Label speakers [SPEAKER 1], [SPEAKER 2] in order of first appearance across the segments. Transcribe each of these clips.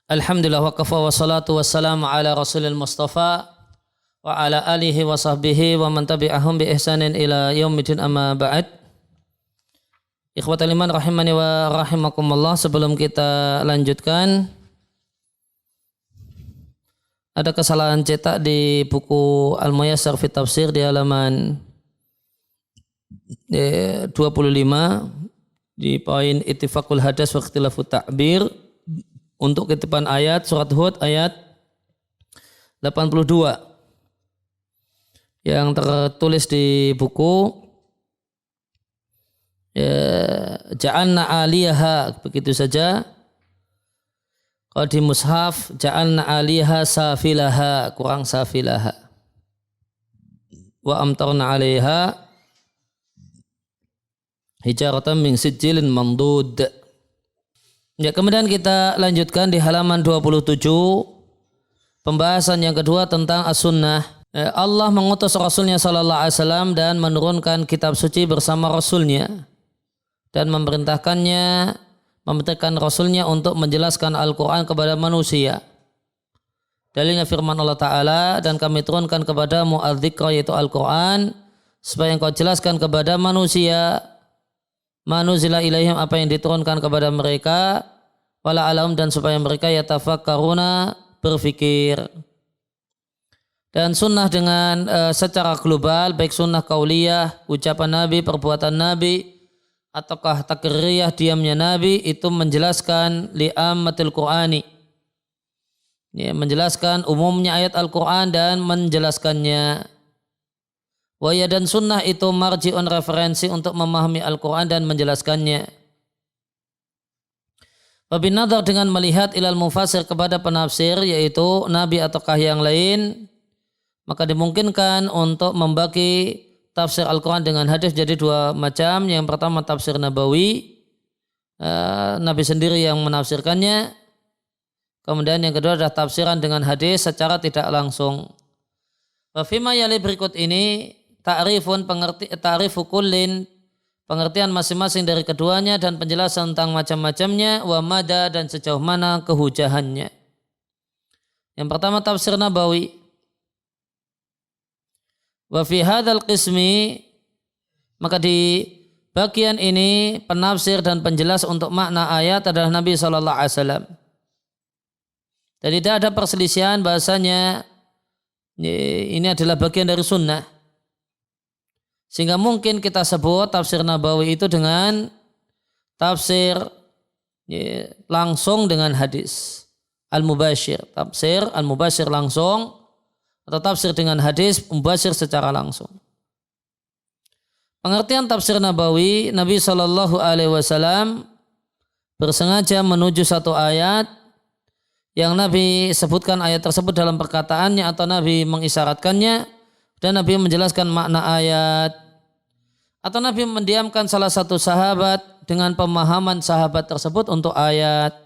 [SPEAKER 1] Alhamdulillah wa kafa wa salatu wassalamu ala rasulil mustafa wa ala alihi wa sahbihi wa man tabi'ahum bi ihsanin ila yaumidin amma ba'd. Ikhwatal iman rahimani wa rahimakumullah, sebelum kita lanjutkan, ada kesalahan cetak di buku Al-Muyassar fi Tafsir di halaman 25 di poin ittifaqul hadas wa ikhtilafut ta'bir untuk kutipan ayat surat Hud ayat 82 yang tertulis di buku ja'alna aliyaha, begitu saja. Kalau di mushaf ja'alna aliyaha safilaha, kurang safilaha. Wa amtarna 'alaiha hijaratan min sijilin mandud. Ya, kemudian kita lanjutkan di halaman 27 pembahasan yang kedua tentang as-sunnah. Allah mengutus Rasulnya sallallahu alaihi wasallam dan menurunkan kitab suci bersama Rasulnya dan memerintahkan Rasulnya untuk menjelaskan Al-Quran kepada manusia. Dalilnya firman Allah Ta'ala, dan kami turunkan kepadamu al-dzikra, yaitu Al-Quran, supaya engkau jelaskan kepada manusia manuzila ilaihim, apa yang diturunkan kepada mereka, wala alahum, dan supaya mereka yatafakkaruna, berfikir. Dan sunnah dengan secara global, baik sunnah kauliyah, ucapan Nabi, perbuatan Nabi, ataukah takriyah, diamnya Nabi, itu menjelaskan li'ammatil Qur'ani, ya, menjelaskan umumnya ayat Al-Quran dan menjelaskannya. Waya, dan sunnah itu marji'un, referensi untuk memahami Al-Quran dan menjelaskannya. Wabinadhar, dengan melihat ilal mufassir, kepada penafsir, yaitu Nabi ataukah yang lain, maka dimungkinkan untuk membagi tafsir Al-Quran dengan hadis jadi dua macam. Yang pertama tafsir Nabawi, Nabi sendiri yang menafsirkannya. Kemudian yang kedua adalah tafsiran dengan hadis secara tidak langsung. Wafima yali, berikut ini ta'rifu kullin, pengertian masing-masing dari keduanya dan penjelasan tentang macam-macamnya, wa mada, dan sejauh mana kehujahannya. Yang pertama tafsir Nabawi. Wa fi hadzal qismi, maka di bagian ini penafsir dan penjelas untuk makna ayat adalah Nabi sallallahu alaihi wasallam. Dan tidak ada perselisihan bahasanya ini adalah bagian dari sunnah. Sehingga mungkin kita sebut tafsir Nabawi itu dengan tafsir langsung dengan hadis al-mubashir, tafsir al-mubashir langsung, atau tafsir dengan hadis mubashir secara langsung. Pengertian tafsir Nabawi, Nabi Shallallahu Alaihi Wasallam bersengaja menuju satu ayat yang Nabi sebutkan ayat tersebut dalam perkataannya atau Nabi mengisyaratkannya, dan Nabi menjelaskan makna ayat, atau Nabi mendiamkan salah satu sahabat dengan pemahaman sahabat tersebut untuk ayat.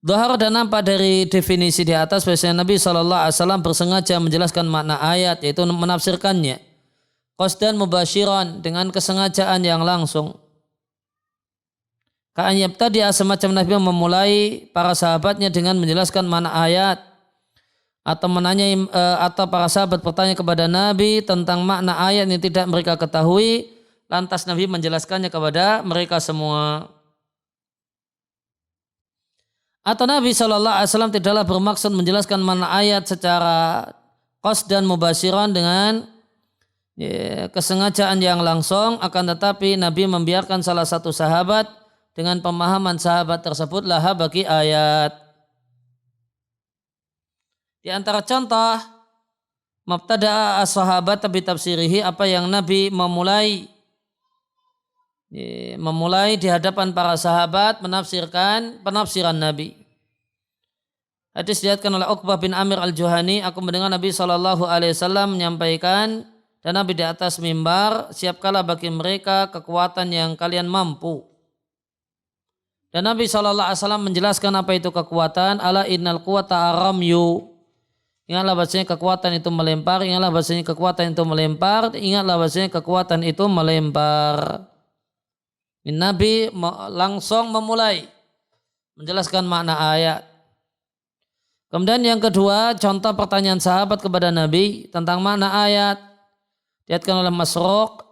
[SPEAKER 1] Dhahar, dan nampak dari definisi di atas bahwasanya Nabi SAW bersengaja menjelaskan makna ayat, yaitu menafsirkannya qasdan mubasyiran, dengan kesengajaan yang langsung. Ka'an yabtadi'a, semacam Nabi memulai para sahabatnya dengan menjelaskan makna ayat, atau menanyai, atau para sahabat bertanya kepada Nabi tentang makna ayat yang tidak mereka ketahui, lantas Nabi menjelaskannya kepada mereka semua. Atau Nabi SAW tidaklah bermaksud menjelaskan makna ayat secara qasdan mubasyiran dengan kesengajaan yang langsung, akan tetapi Nabi membiarkan salah satu sahabat dengan pemahaman sahabat tersebut laha bagi ayat. Di antara contoh mubtada' as-sahabat bi tafsirihi, apa yang Nabi memulai di hadapan para sahabat menafsirkan penafsiran Nabi. Hadis diriwayatkan oleh Uqbah bin Amir al-Juhani, aku mendengar Nabi SAW menyampaikan, dan Nabi di atas mimbar, siapkanlah bagi mereka kekuatan yang kalian mampu. Dan Nabi SAW menjelaskan apa itu kekuatan. Ala innal quwata aramyu, ingatlah bahasanya kekuatan itu melempar, ingatlah bahasanya kekuatan itu melempar, ingatlah bahasanya kekuatan itu melempar. Nabi langsung memulai menjelaskan makna ayat. Kemudian yang kedua, contoh pertanyaan sahabat kepada Nabi tentang makna ayat. Diriwayatkan oleh Masruq.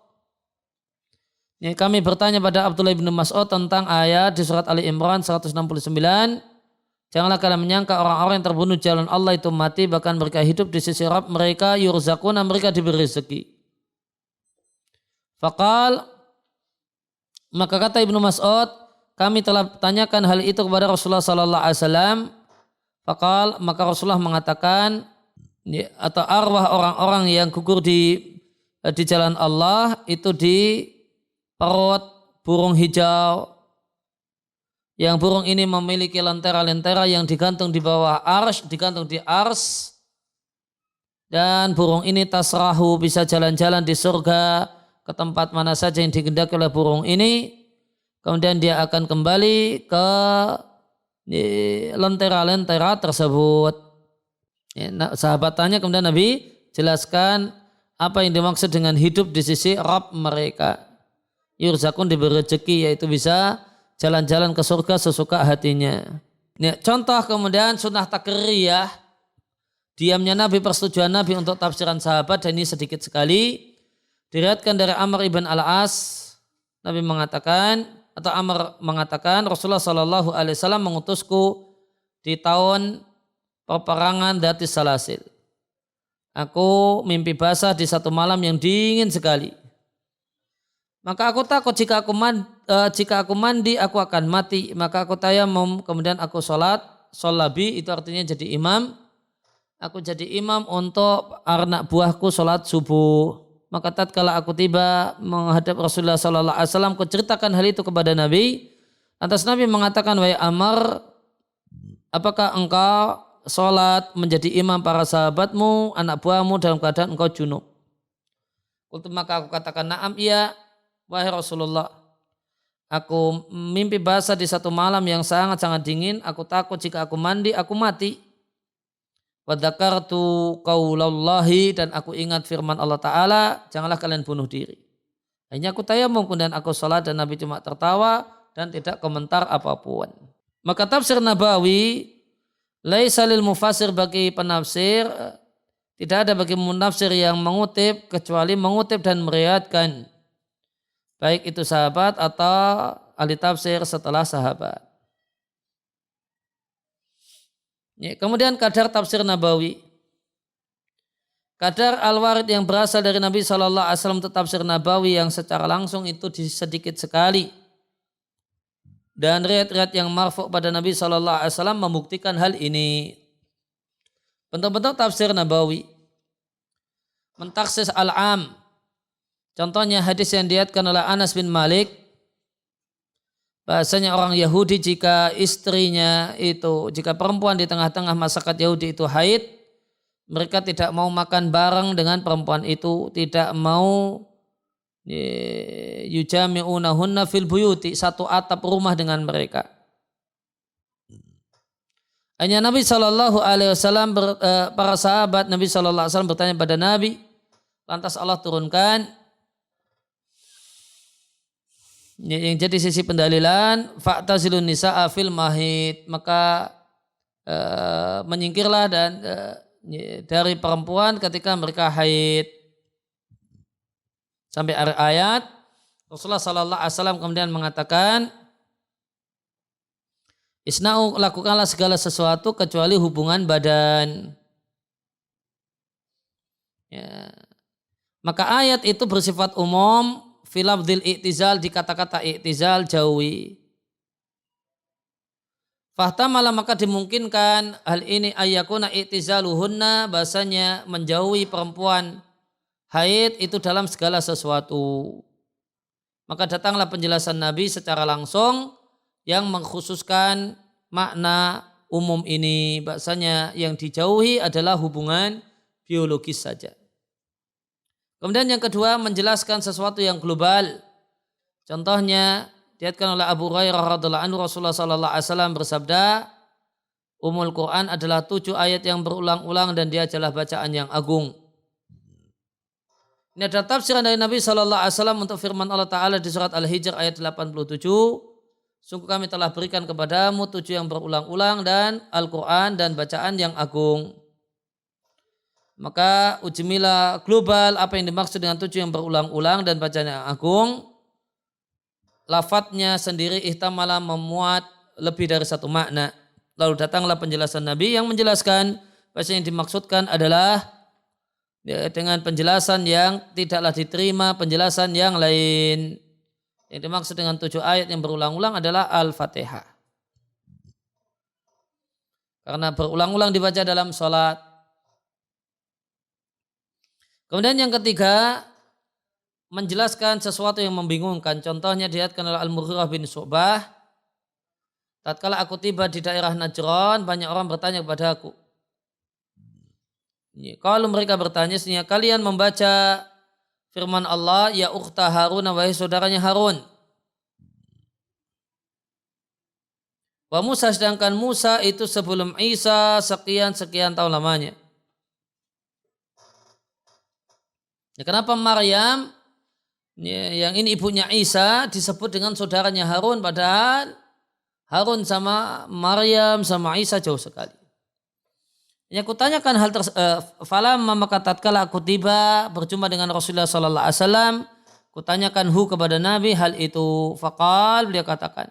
[SPEAKER 1] Kami bertanya pada Abdullah bin Mas'ud tentang ayat di surat Ali Imran 169. Janganlah kalian menyangka orang-orang yang terbunuh jalan Allah itu mati, bahkan mereka hidup di sisi Rabb mereka, yurzaquna, mereka diberi rezeki. Faqal, maka kata Ibnu Mas'ud, kami telah tanyakan hal itu kepada Rasulullah sallallahu alaihi wasallam. Faqal, maka Rasulullah mengatakan, atau arwah orang-orang yang gugur di jalan Allah itu di perut burung hijau. Yang burung ini memiliki lentera-lentera yang digantung di bawah arsy, digantung di arsy. Dan burung ini tasrahu, bisa jalan-jalan di surga ke tempat mana saja yang dikehendaki oleh burung ini. Kemudian dia akan kembali ke lentera-lentera tersebut. Sahabat tanya, kemudian Nabi jelaskan apa yang dimaksud dengan hidup di sisi Rabb mereka. Yurzakun, diberi rezeki, yaitu bisa jalan-jalan ke surga sesuka hatinya. Contoh kemudian sunnah takriyah, diamnya Nabi, persetujuan Nabi untuk tafsiran sahabat, dan ini sedikit sekali. Diriwayatkan dari Amr ibn al-As, Nabi mengatakan, atau Amr mengatakan, Rasulullah sallallahu alaihi wasallam mengutusku di tahun peperangan Dhatis Salasil. Aku mimpi basah di satu malam yang dingin sekali. Maka aku takut jika aku mandi aku akan mati. Maka aku tayamum, kemudian aku sholat. Sholabi itu artinya jadi imam. Aku jadi imam untuk anak buahku sholat subuh. Maka tatkala aku tiba menghadap Rasulullah sallallahu alaihi wasallam, aku ceritakan hal itu kepada Nabi. Lantas Nabi mengatakan, wahai Amr, apakah engkau sholat menjadi imam para sahabatmu, anak buahmu dalam keadaan engkau junub? Maka aku katakan, na'am, iya. Wahai Rasulullah, aku mimpi basah di satu malam yang sangat-sangat dingin. Aku takut jika aku mandi, aku mati. Wa dzakartu qaulallahi, dan aku ingat firman Allah Ta'ala, janganlah kalian bunuh diri. Akhirnya aku tayamum, kemudian aku salat, dan Nabi cuma tertawa dan tidak komentar apapun. Maka tafsir Nabawi, laisa lil mufassir, bagi penafsir, tidak ada bagi munafsir yang mengutip, kecuali mengutip dan meriwayatkan, baik itu sahabat atau ahli tafsir setelah sahabat. Kemudian kadar tafsir Nabawi. Kadar al-warid yang berasal dari Nabi SAW untuk tafsir Nabawi yang secara langsung itu sedikit sekali. Dan riwayat-riwayat yang marfu' pada Nabi SAW membuktikan hal ini. Bentuk-bentuk tafsir Nabawi. Mentaksis al-am. Contohnya hadis yang diriwayatkan oleh Anas bin Malik, bahasanya orang Yahudi jika perempuan di tengah-tengah masyarakat Yahudi itu haid, mereka tidak mau makan bareng dengan perempuan itu, tidak mau yujami'unahunna fil buyuti, satu atap rumah dengan mereka. Hanya Nabi SAW, para sahabat Nabi SAW bertanya pada Nabi, lantas Allah turunkan yang jadi sisi pendalilan, fa'tazilun nisa'a fil mahid, maka menyingkirlah dan dari perempuan ketika mereka haid. Sampai akhir ayat. Rasulullah sallallahu alaihi wasallam kemudian mengatakan, isna'u, lakukanlah segala sesuatu kecuali hubungan badan. Ya. Maka ayat itu bersifat umum. Filafdil i'tizal, di kata-kata i'tizal, jauhi. Fahtamala, maka dimungkinkan hal ini ayyakuna i'tizaluhunna, bahasanya menjauhi perempuan haid itu dalam segala sesuatu. Maka datanglah penjelasan Nabi secara langsung yang mengkhususkan makna umum ini, bahasanya yang dijauhi adalah hubungan biologis saja. Kemudian yang kedua, menjelaskan sesuatu yang global. Contohnya diriwayatkan oleh Abu Hurairah radhiyallahu anhu, Rasulullah sallallahu alaihi wasallam bersabda, Ummul Quran adalah 7 ayat yang berulang-ulang dan dia adalah bacaan yang agung. Ini adalah tafsiran dari Nabi sallallahu alaihi wasallam untuk firman Allah Ta'ala di surat Al-Hijr ayat 87. Sungguh kami telah berikan kepadamu 7 yang berulang-ulang dan Al-Quran dan bacaan yang agung. Maka ujmilah global apa yang dimaksud dengan 7 yang berulang-ulang dan bacaan yang agung. Lafadznya sendiri ihtamala memuat lebih dari satu makna. Lalu datanglah penjelasan Nabi yang menjelaskan bahwa yang dimaksudkan adalah dengan penjelasan yang tidaklah diterima penjelasan yang lain. Yang dimaksud dengan 7 ayat yang berulang-ulang adalah Al-Fatihah. Karena berulang-ulang dibaca dalam sholat. Kemudian yang ketiga, menjelaskan sesuatu yang membingungkan. Contohnya diriwayatkan oleh Al-Mughirah bin Syu'bah. Tatkala aku tiba di daerah Najran, banyak orang bertanya kepada aku. Kalau mereka bertanya, sesungguhnya kalian membaca firman Allah, ya ukhta Harun, wahai saudaranya Harun. Wa Musa, sedangkan Musa itu sebelum Isa sekian tahun lamanya. Ya, kenapa Maryam yang ini ibunya Isa disebut dengan saudaranya Harun, padahal Harun sama Maryam sama Isa jauh sekali. Yang kutanyakan hal falamma maka tatkala aku tiba berjumpa dengan Rasulullah sallallahu alaihi wasallam, kutanyakan kepada Nabi hal itu. Faqal, beliau katakan,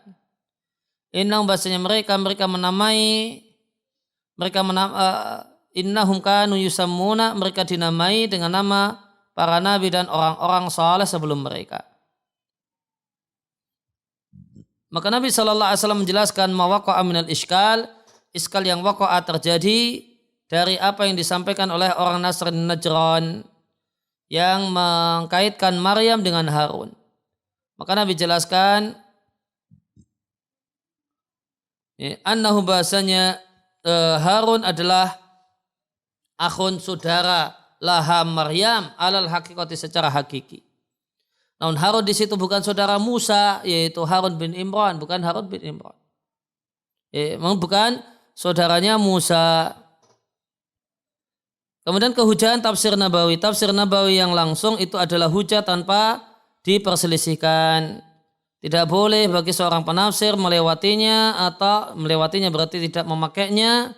[SPEAKER 1] innahum, bahasanya mereka menamai innahum kanu yusammuna, mereka dinamai dengan nama para nabi dan orang-orang saleh sebelum mereka. Maka Nabi sallallahu alaihi wasallam menjelaskan mawaqa'a minal iskal yang waqa'a terjadi dari apa yang disampaikan oleh orang Nasrani Najran yang mengkaitkan Maryam dengan Harun. Maka Nabi jelaskan annahu, bahasanya Harun adalah akhun, saudara laha Maryam alal hakikati, secara hakiki. Namun Harun di situ bukan saudara Musa, yaitu Harun bin Imran, bukan Harun bin Imran. Bukan saudaranya Musa. Kemudian kehujahan tafsir Nabawi. Tafsir Nabawi yang langsung itu adalah hujah tanpa diperselisihkan. Tidak boleh bagi seorang penafsir melewatinya, atau melewatinya berarti tidak memakainya.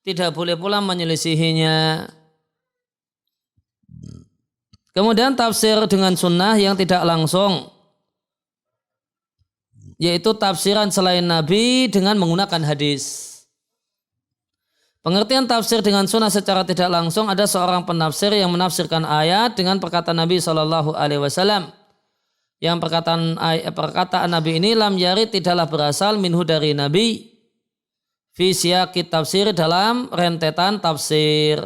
[SPEAKER 1] Tidak boleh pula menyelisihinya. Kemudian tafsir dengan sunnah yang tidak langsung, yaitu tafsiran selain Nabi dengan menggunakan hadis. Pengertian tafsir dengan sunnah secara tidak langsung, ada seorang penafsir yang menafsirkan ayat dengan perkataan Nabi Shallallahu Alaihi Wasallam. Yang perkataan Nabi ini lam yarid, tidaklah berasal minhu dari Nabi. Fi siyaqit tafsir, dalam rentetan tafsir.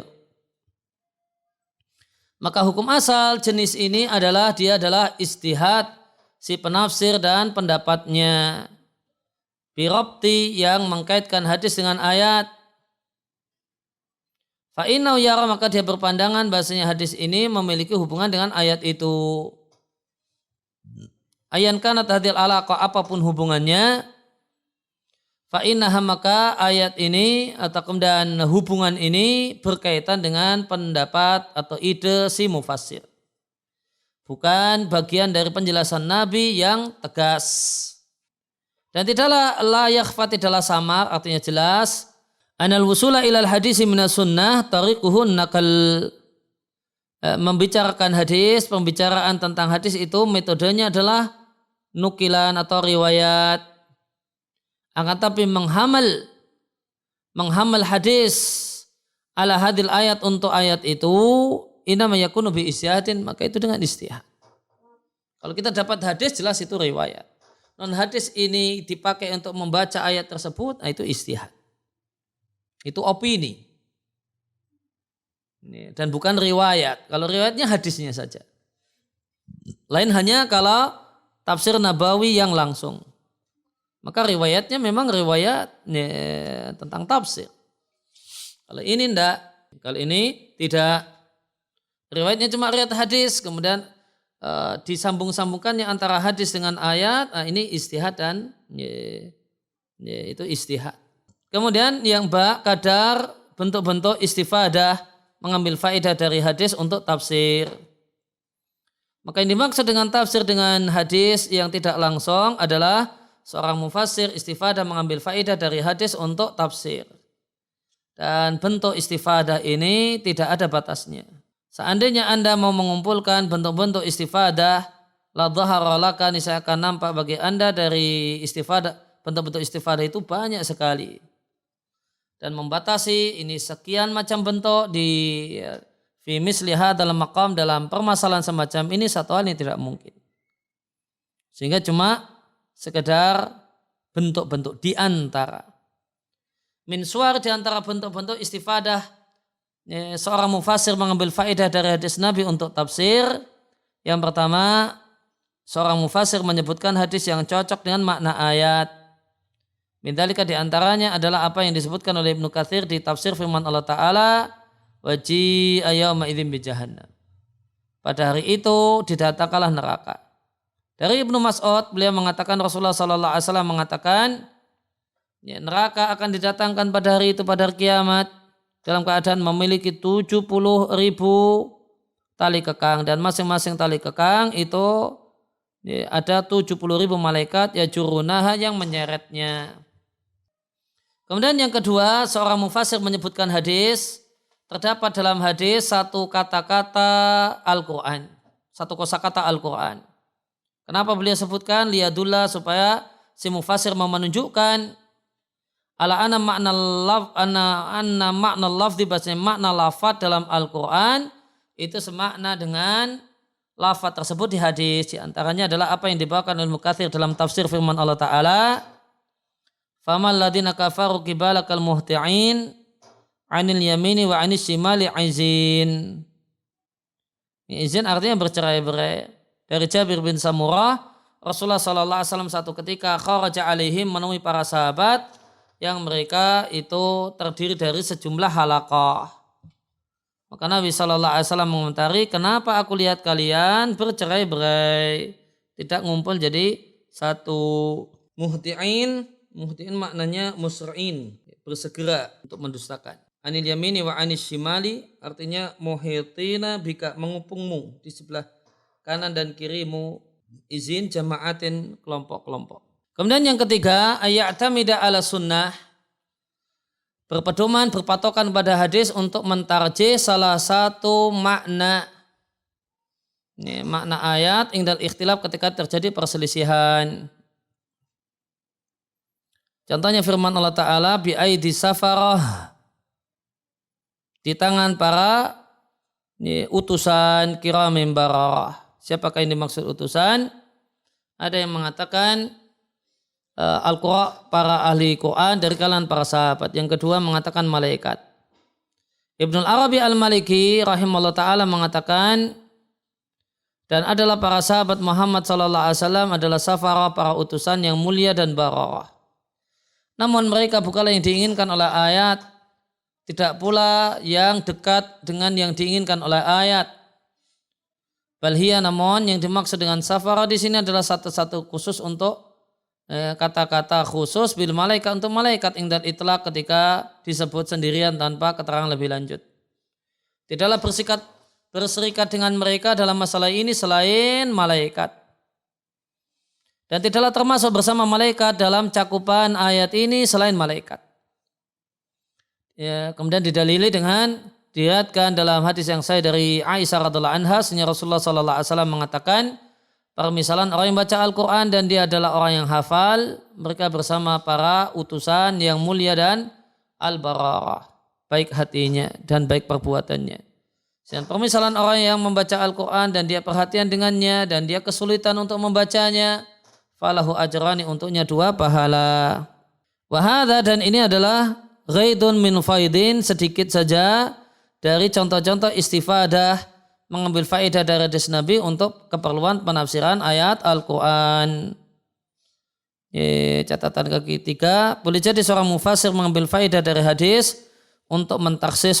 [SPEAKER 1] Maka hukum asal jenis ini adalah dia adalah ijtihad si penafsir dan pendapatnya. Birabti, yang mengkaitkan hadis dengan ayat. Fa'innahu yara, maka dia berpandangan bahasanya hadis ini memiliki hubungan dengan ayat itu. Ayan kanat hadil alaqa, apapun hubungannya. Fa'innaha, maka ayat ini atau kemudian hubungan ini berkaitan dengan pendapat atau ide si mufassir. Bukan bagian dari penjelasan Nabi yang tegas. Dan tidaklah la yakhfa, tidaklah samar, artinya jelas. Anal wusula ilal hadisi minas sunnah tariquhun nakal. Membicarakan hadis, pembicaraan tentang hadis itu metodenya adalah nukilan atau riwayat. Akan tapi menghamal hadis ala hadil ayat, untuk ayat itu inama yakunu bi istihadin, maka itu dengan istihad. Kalau kita dapat hadis jelas itu riwayat. Non hadis ini dipakai untuk membaca ayat tersebut, nah itu istihad. Itu opini. Dan bukan riwayat. Kalau riwayatnya hadisnya saja. Lain hanya kalau tafsir Nabawi yang langsung. Maka riwayatnya memang riwayat tentang tafsir. Kalau ini enggak. Kalau ini tidak. Riwayatnya cuma riwayat hadis. Kemudian disambung-sambungkannya antara hadis dengan ayat. Nah, ini istihad dan itu istihad. Kemudian yang kadar bentuk-bentuk istifadah, mengambil faedah dari hadis untuk tafsir. Maka yang dimaksud dengan tafsir dengan hadis yang tidak langsung adalah seorang mufassir istifadah mengambil faedah dari hadis untuk tafsir. Dan bentuk istifadah ini tidak ada batasnya. Seandainya Anda mau mengumpulkan bentuk-bentuk istifadah, la dhahara laka, niscaya akan nampak bagi Anda dari istifadah, bentuk-bentuk istifadah itu banyak sekali. Dan membatasi ini sekian macam bentuk di fi misliha dalam maqam, dalam permasalahan semacam ini satu hal yang tidak mungkin. Sehingga cuma sekedar bentuk-bentuk di antara. Min suar di antara bentuk-bentuk istifadah seorang mufassir mengambil faedah dari hadis Nabi untuk tafsir. Yang pertama, seorang mufassir menyebutkan hadis yang cocok dengan makna ayat. Min dzalika di antaranya adalah apa yang disebutkan oleh Ibnu Katsir di tafsir firman Allah Ta'ala, waji'a yauma idzin bi jahannam. Pada hari itu didatangkanlah neraka. Dari Ibnu Mas'ud, beliau mengatakan Rasulullah sallallahu alaihi wasallam mengatakan, neraka akan didatangkan pada hari itu, pada hari kiamat, dalam keadaan memiliki 70.000 tali kekang, dan masing-masing tali kekang itu ada 70.000 malaikat ya jurunaha yang menyeretnya. Kemudian yang kedua, seorang mufassir menyebutkan hadis, terdapat dalam hadis satu kata-kata Al-Quran, satu kosakata Al-Quran. Kenapa beliau sebutkan? Liyadullah, supaya si mufassir mau menunjukkan ala anna makna lafzi, bahasanya makna lafaz dalam Al-Quran itu semakna dengan lafaz tersebut di hadis. Di antaranya adalah apa yang dibawakan oleh Mukatsir dalam tafsir firman Allah Ta'ala, famal ladina kafaru kibalakal muhti'in anil yamini wa anis shimali izin. Izin artinya bercerai-berai. Dari Jabir bin Samurah, Rasulullah sallallahu alaihi wasallam satu ketika kharaja alaihim, menemui para sahabat yang mereka itu terdiri dari sejumlah halaqah. Maka Nabi sallallahu alaihi wasallam mengomentari, kenapa aku lihat kalian bercerai-berai, tidak ngumpul jadi satu. Muhti'in maknanya musri'in, bersegera untuk mendustakan. Anil yamini wa anis shimali artinya muhitina bika, mengepungmu di sebelah kanan dan kirimu, izin jama'atin, kelompok-kelompok. Kemudian yang ketiga, ayyatamida ala sunnah, berpedoman, berpatokan pada hadis untuk mentarjih salah satu makna. Ini makna ayat indal ikhtilaf, ketika terjadi perselisihan. Contohnya firman Allah Ta'ala, bi aidi safarah, di tangan para utusan kiramin bararah. Siapakah yang dimaksud utusan? Ada yang mengatakan Al-Qur'an, para ahli Quran dari kalangan para sahabat. Yang kedua mengatakan malaikat. Ibnul Arabi Al-Maliki rahimahullah ta'ala mengatakan, dan adalah para sahabat Muhammad sallallahu alaihi wasallam adalah safara, para utusan yang mulia dan bararah. Namun mereka bukanlah yang diinginkan oleh ayat, tidak pula yang dekat dengan yang diinginkan oleh ayat. Balhia, namun yang dimaksud dengan safara di sini adalah satu-satu khusus untuk kata-kata khusus bil malaikat, untuk malaikat indal itlaq, ketika disebut sendirian tanpa keterangan lebih lanjut. Tidaklah berserikat dengan mereka dalam masalah ini selain malaikat. Dan tidaklah termasuk bersama malaikat dalam cakupan ayat ini selain malaikat. Ya, kemudian didalili dengan diriwayatkan dalam hadis yang sahih dari Aisyah radhiallahu anha, sehingga Rasulullah sallallahu alaihi wasallam mengatakan, permisalan orang yang baca Al-Quran dan dia adalah orang yang hafal, mereka bersama para utusan yang mulia dan al-bararah, baik hatinya dan baik perbuatannya. Dan permisalan orang yang membaca Al-Quran dan dia perhatian dengannya dan dia kesulitan untuk membacanya, falahu ajrani, untuknya 2 pahala. Wahada, dan ini adalah ghaidun min faidin, sedikit saja dari contoh-contoh istifadah, mengambil faedah dari hadis Nabi untuk keperluan penafsiran ayat Al-Quran. Catatan kaki 3, boleh jadi seorang mufassir mengambil faedah dari hadis untuk mentaksis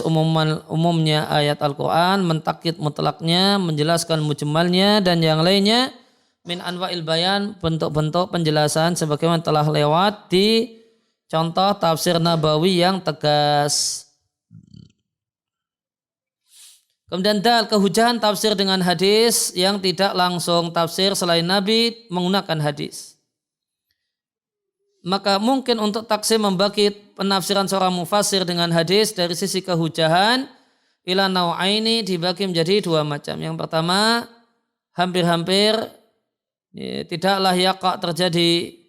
[SPEAKER 1] umumnya ayat Al-Quran, mentakkid mutlaknya, menjelaskan mujmalnya dan yang lainnya, min anwa'il bayan, bentuk-bentuk penjelasan sebagaimana telah lewat di contoh tafsir Nabawi yang tegas. Kemudian dal, kehujahan tafsir dengan hadis yang tidak langsung tafsir selain Nabi menggunakan hadis. maka mungkin untuk taksim membagi penafsiran seorang mufassir dengan hadis dari sisi kehujahan ila nau'aini dibagi menjadi dua macam. Yang pertama, hampir-hampir tidaklah yaqa terjadi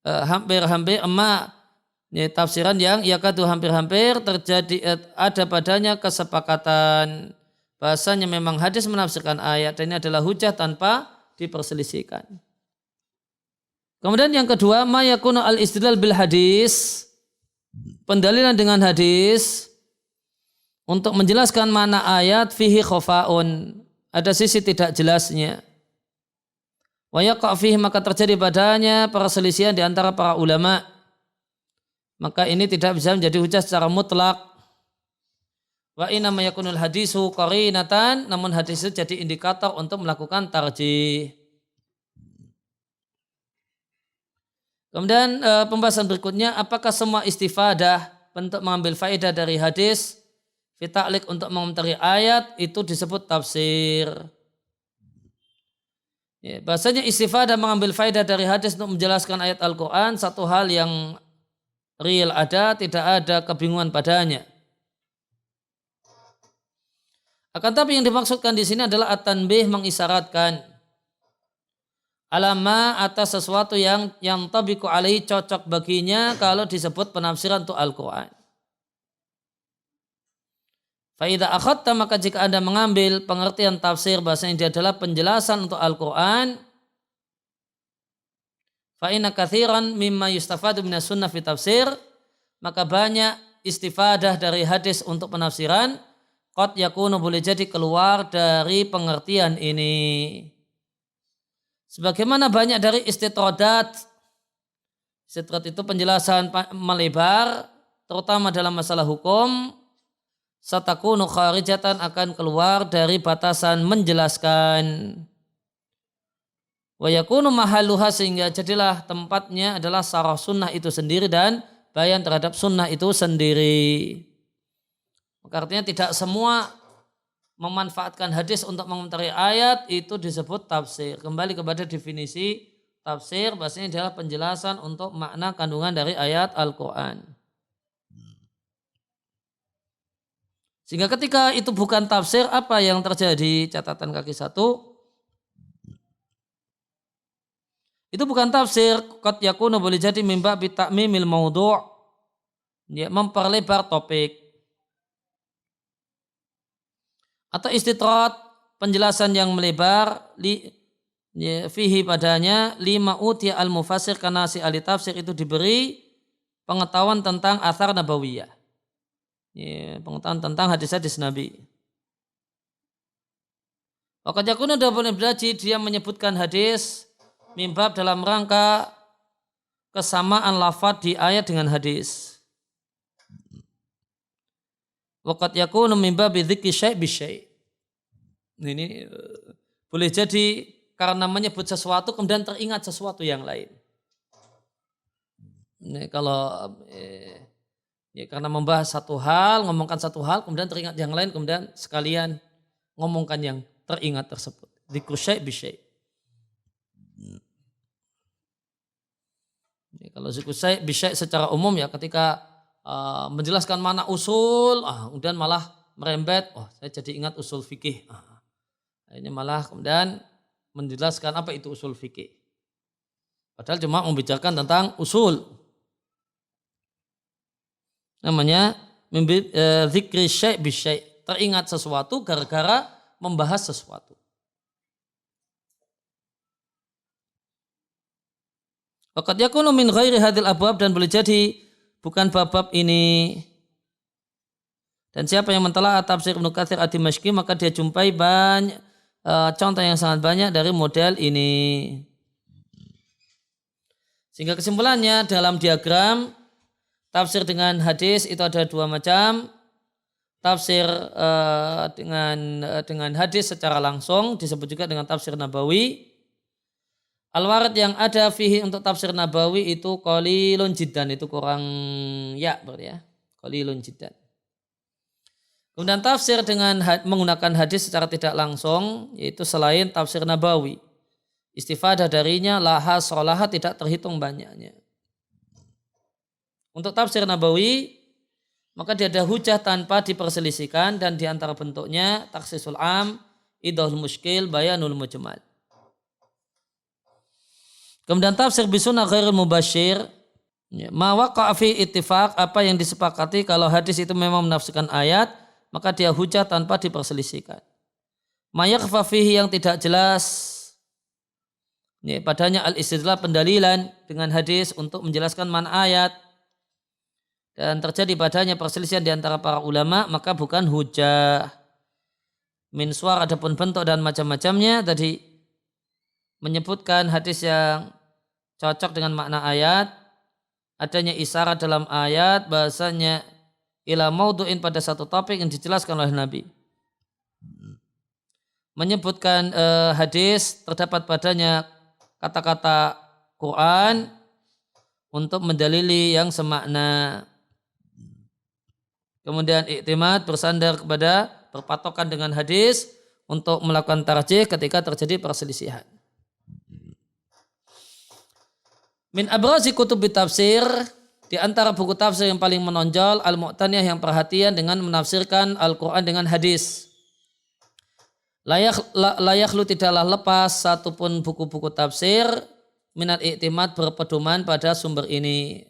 [SPEAKER 1] hampir-hampir tafsiran yang yakadu hampir-hampir terjadi ada padanya kesepakatan bahasanya memang hadis menafsirkan ayat dan ini adalah hujah tanpa diperselisihkan. Kemudian yang kedua, ma yakunu al-istidlal bil hadis, pendalilan dengan hadis untuk menjelaskan makna ayat fihi khafaun, ada sisi tidak jelasnya. Wa yaqa fihi, maka terjadi padanya perselisihan di antara para ulama. Maka ini tidak bisa menjadi hujah secara mutlak. Wa inna ma yakunul hadisu qarinatan, namun hadis itu jadi indikator untuk melakukan tarjih. Kemudian pembahasan berikutnya, apakah semua istifadah bentuk mengambil faedah dari hadis fi ta'liq untuk mengomentari ayat itu disebut tafsir. Ya, bahasanya istifadah mengambil faedah dari hadis untuk menjelaskan ayat Al-Quran satu hal yang real ada, tidak ada kebingungan padanya. Akan tapi yang dimaksudkan di sini adalah at-tanbih, mengisyaratkan alama atas sesuatu yang tabiqu alaihi, cocok baginya kalau disebut penafsiran untuk Al-Quran. Fa idza akhadta, maka jika Anda mengambil pengertian tafsir bahasanya dia adalah penjelasan untuk Al-Quran, fa inna katsiran mimma yustafadu minas sunnah fi tafsir, maka banyak istifadah dari hadis untuk penafsiran qad yakunu, boleh jadi keluar dari pengertian ini. Sebagaimana banyak dari istitrodat, istitrat itu penjelasan melebar, terutama dalam masalah hukum, satakunu kharijatan, akan keluar dari batasan menjelaskan. Wa yakunu mahalluha, sehingga jadilah tempatnya adalah sarah sunnah itu sendiri dan bayan terhadap sunnah itu sendiri. Maka artinya tidak semua memanfaatkan hadis untuk mengomentari ayat itu disebut tafsir. Kembali kepada definisi tafsir, bahasanya adalah penjelasan untuk makna kandungan dari ayat Al-Quran. Sehingga ketika itu bukan tafsir, apa yang terjadi? Catatan kaki 1. Itu bukan tafsir, qad yakunu, boleh jadi mimba bi ta'mimil maudhu', ya, memperlebar topik. Atau istitrat, penjelasan yang melebar, fihi padanya lima utia al-mufassir, karena si ahli tafsir itu diberi pengetahuan tentang athar nabawiyah, ya, pengetahuan tentang hadis-hadis Nabi. Waqad yakunu, dan boleh berarti dia menyebutkan hadis mimbab dalam rangka kesamaan lafaz di ayat dengan hadis. Waqad yakunu min babi dzikri syai' bi syai'. Ini boleh jadi karena menyebut sesuatu kemudian teringat sesuatu yang lain. Ini kalau ya karena membahas satu hal, ngomongkan satu hal, kemudian teringat yang lain, kemudian sekalian ngomongkan yang teringat tersebut. Dzikru syai' bi syai'. Ya, kalau dzikru syai' bi syai' secara umum ya ketika menjelaskan mana usul, kemudian malah merembet, saya jadi ingat usul fikih. Ini malah kemudian menjelaskan apa itu usul fikih. Padahal cuma membicarakan tentang usul. Namanya dzikri syai' bi syai', teringat sesuatu gara-gara membahas sesuatu. Waqad yakunu min ghairi hadhil abwab, dan boleh jadi bukan bab-bab ini. Dan siapa yang mentelaah tafsir Ibnu Katsir ad-Dimashqi, maka dia jumpai banyak contoh yang sangat banyak dari model ini. Sehingga kesimpulannya dalam diagram tafsir dengan hadis itu ada dua macam. Tafsir dengan hadis secara langsung disebut juga dengan tafsir nabawi. Al-warid yang ada fihi untuk tafsir nabawi itu qalilun jiddan, itu kurang ya berarti ya, qalilun jiddan. Kemudian tafsir dengan menggunakan hadis secara tidak langsung, yaitu selain tafsir nabawi, istifadah darinya laha solaha, tidak terhitung banyaknya. Untuk tafsir Nabawi, maka dia ada hujah tanpa diperselisihkan dan di antara bentuknya takhsisul am, idahul muskil, bayanul mujmal. Kemudian tafsir bisunah ghairul mubasyir, ma waqa'a fi ittifaq, apa yang disepakati kalau hadis itu memang menafsirkan ayat, maka dia hujah tanpa diperselisihkan. Ma yakhfa fihi, yang tidak jelas padanya al-istidlal, pendalilan dengan hadis untuk menjelaskan makna ayat, dan terjadi padanya perselisihan di antara para ulama, maka bukan hujah. Min suar, adapun bentuk dan macam-macamnya tadi menyebutkan hadis yang cocok dengan makna ayat, adanya isyarat dalam ayat bahasanya ila maudu'in, pada satu topik yang dijelaskan oleh Nabi. Menyebutkan hadis terdapat padanya kata-kata Quran untuk mendalili yang semakna. Kemudian iktimad, bersandar kepada, berpatokan dengan hadis untuk melakukan tarjih ketika terjadi perselisihan. Min abrazi kutubi tafsir, di antara buku tafsir yang paling menonjol, al-mu'taniyah, yang perhatian dengan menafsirkan Al-Quran dengan hadis. Layaklu, tidaklah lepas satupun buku-buku tafsir minat iktimad, berpedoman pada sumber ini.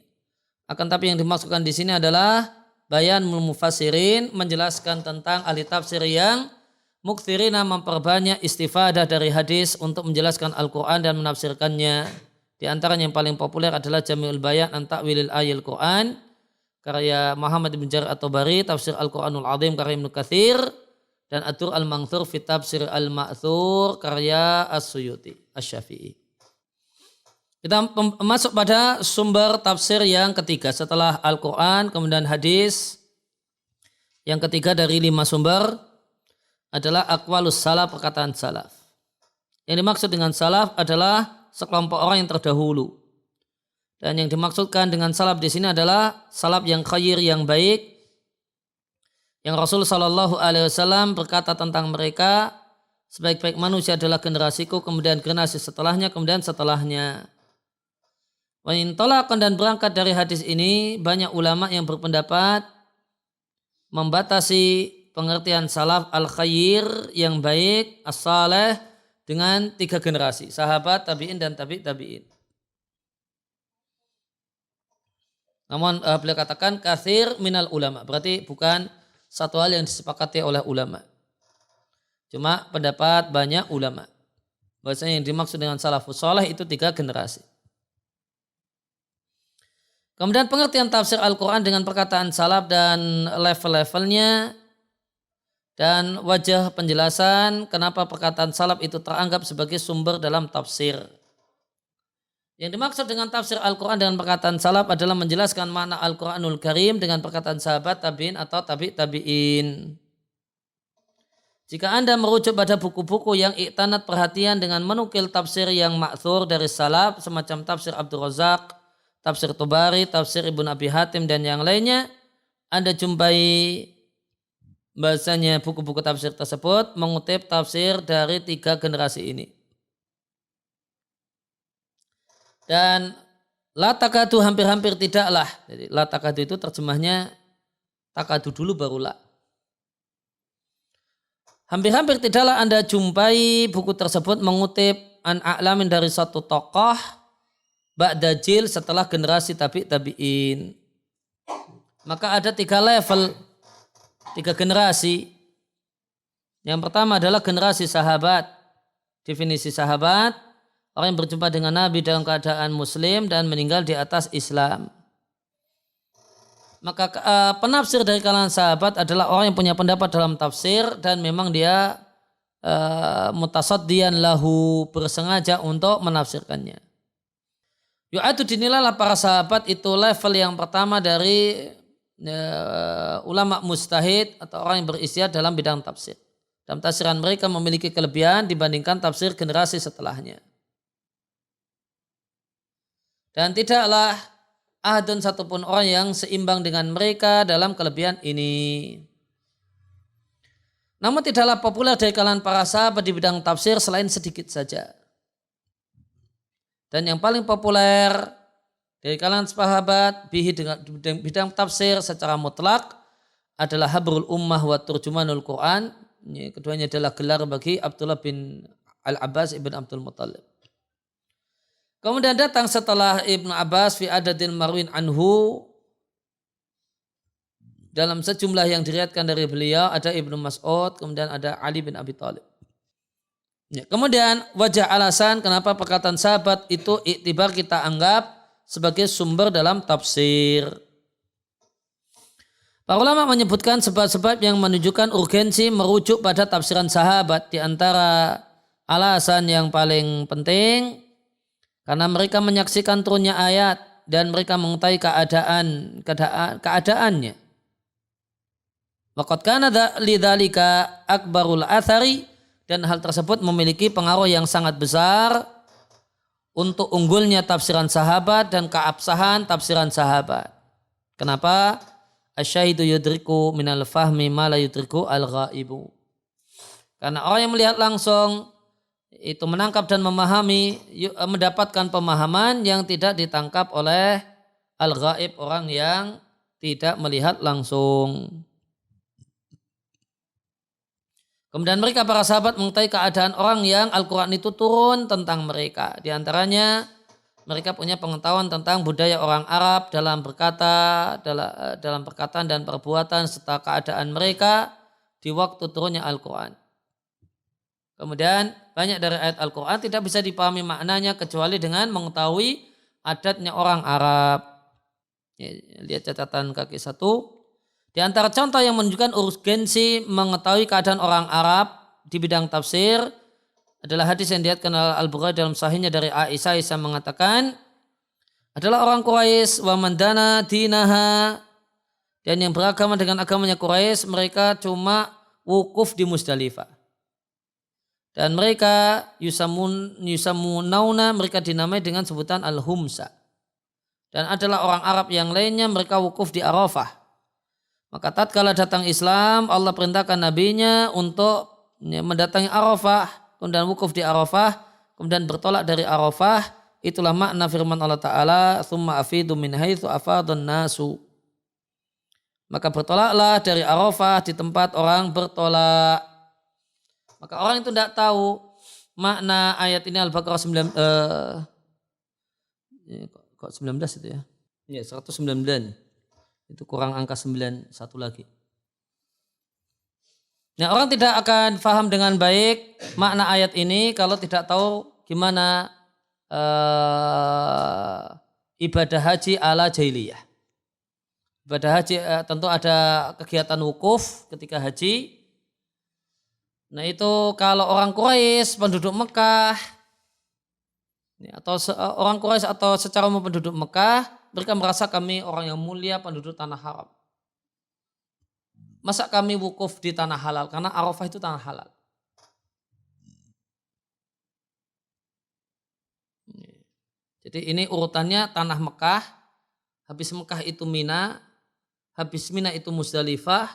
[SPEAKER 1] Akan tapi yang dimaksudkan di sini adalah bayan mufassirin, menjelaskan tentang ahli tafsir yang mukthirina, memperbanyak istifadah dari hadis untuk menjelaskan Al-Quran dan menafsirkannya. Di antaranya yang paling populer adalah Jami'ul Bayan an Ta'wilil Ayil Quran, karya Muhammad bin Jarir at-Tabari, Tafsir Al-Quranul Azim karya Ibnu Katsir, dan Ad-Dur al-Manthur fi Tafsir al-Ma'thur karya As-Suyuti Asy-Syafi'i. Kita masuk pada sumber tafsir yang ketiga setelah Al-Quran, kemudian hadis. Yang ketiga dari 5 sumber adalah aqwalus salaf, perkataan salaf. Yang dimaksud dengan salaf adalah sekelompok orang yang terdahulu. Dan yang dimaksudkan dengan salaf di sini adalah salaf yang khair, yang baik, yang Rasul Shallallahu Alaihi Wasallam berkata tentang mereka, sebaik-baik manusia adalah generasiku, kemudian generasi setelahnya, kemudian setelahnya. Wa in talaqan, dan berangkat dari hadis ini banyak ulama yang berpendapat membatasi pengertian salaf al-khair, yang baik, as-saleh, dengan 3 generasi, sahabat, tabi'in, dan tabi'in. Namun beliau katakan katsir minal ulama, berarti bukan satu hal yang disepakati oleh ulama. Cuma pendapat banyak ulama. Bahasanya yang dimaksud dengan salafus saleh itu 3 generasi. Kemudian pengertian tafsir Al-Quran dengan perkataan salaf dan level-levelnya, dan wajah penjelasan kenapa perkataan salaf itu teranggap sebagai sumber dalam tafsir. Yang dimaksud dengan tafsir Al-Quran dengan perkataan salaf adalah menjelaskan makna Al-Quranul Karim dengan perkataan sahabat, tabi'in, atau tabi'in. Jika Anda merujuk pada buku-buku yang iktanat perhatian dengan menukil tafsir yang ma'thur dari salaf, semacam tafsir Abdul Razak, tafsir Tabari, tafsir Ibnu Abi Hatim, dan yang lainnya, Anda jumpai bahasanya buku-buku tafsir tersebut mengutip tafsir dari 3 generasi ini. Dan la takadu, hampir-hampir tidaklah. Jadi la takadu itu terjemahnya takadu dulu baru la. Hampir-hampir tidaklah Anda jumpai buku tersebut mengutip an a'lamin dari satu tokoh ba'da jil, setelah generasi tabi'in. Maka ada 3 level, 3 generasi. Yang pertama adalah generasi sahabat. Definisi sahabat, orang yang berjumpa dengan Nabi dalam keadaan muslim dan meninggal di atas Islam. Maka penafsir dari kalangan sahabat adalah orang yang punya pendapat dalam tafsir dan memang dia mutasaddiyan lahu, bersengaja untuk menafsirkannya. Yu'atu, dinilailah para sahabat itu level yang pertama dari ulama mustahid atau orang yang beristihad dalam bidang tafsir. Dalam tafsiran mereka memiliki kelebihan dibandingkan tafsir generasi setelahnya. Dan tidaklah ahadun, satupun orang yang seimbang dengan mereka dalam kelebihan ini. Namun tidaklah populer dari kalangan para sahabat di bidang tafsir selain sedikit saja. Dan yang paling populer dari kalangan sahabat bihi dengan bidang tafsir secara mutlak adalah habrul ummah wa turjumanul Quran. Keduanya adalah gelar bagi Abdullah bin Al-Abbas ibn Abdul Muttalib. Kemudian datang setelah Ibnu Abbas fi adadil marwin anhu, dalam sejumlah yang diriwayatkan dari beliau ada Ibnu Mas'ud, kemudian ada Ali bin Abi Thalib. Ya, kemudian wajah alasan kenapa perkataan sahabat itu iktibar kita anggap sebagai sumber dalam tafsir. Para ulama menyebutkan sebab-sebab yang menunjukkan urgensi merujuk pada tafsiran sahabat. Di antara alasan yang paling penting, karena mereka menyaksikan turunnya ayat dan mereka mengetahui keadaannya. Waqad kana lidzalika akbarul athari, dan hal tersebut memiliki pengaruh yang sangat besar untuk unggulnya tafsiran sahabat dan keabsahan tafsiran sahabat. Kenapa? Asyahidu yudriku minal fahmi ma la yudriku al-ghaibu. Karena orang yang melihat langsung itu menangkap dan memahami, mendapatkan pemahaman yang tidak ditangkap oleh al-ghaib, orang yang tidak melihat langsung. Kemudian mereka para sahabat mengetahui keadaan orang yang Al-Quran itu turun tentang mereka. Di antaranya mereka punya pengetahuan tentang budaya orang Arab dalam berkata, dalam perkataan dan perbuatan serta keadaan mereka di waktu turunnya Al-Quran. Kemudian banyak dari ayat Al-Quran tidak bisa dipahami maknanya kecuali dengan mengetahui adatnya orang Arab. Ya, lihat catatan kaki 1. Di antara contoh yang menunjukkan urgensi mengetahui keadaan orang Arab di bidang tafsir adalah hadis yang diriwayatkan Al-Bukhari dalam sahihnya dari Aisyah mengatakan, adalah orang Quraisy wa mandana dinaha, dan yang beragama dengan agamanya Quraisy, mereka cuma wukuf di Musdalifah. Dan mereka yusamunauna, mereka dinamai dengan sebutan al-humsa. Dan adalah orang Arab yang lainnya mereka wukuf di Arafah. Maka tatkala datang Islam, Allah perintahkan nabinya untuk mendatangi Arafah, kemudian wukuf di Arafah, kemudian bertolak dari Arafah. Itulah makna firman Allah Ta'ala, "Tsumma afidu min haitsu afadun nasu." Maka bertolaklah dari Arafah di tempat orang bertolak. Maka orang itu tidak tahu makna ayat ini Al-Baqarah 19 itu ya. Ya, 199. Itu kurang angka 9 satu lagi. Nah, orang tidak akan faham dengan baik makna ayat ini kalau tidak tahu gimana ibadah haji ala jahiliyah. Ibadah haji tentu ada kegiatan wukuf ketika haji. Nah, itu kalau orang Quraisy, penduduk Mekah, atau orang Quraisy atau secara umum penduduk Mekah, mereka merasa kami orang yang mulia, penduduk tanah haram. Masa kami wukuf di tanah halal? Karena Arafah itu tanah halal. Jadi ini urutannya tanah Mekah, habis Mekah itu Mina, habis Mina itu Musdalifah,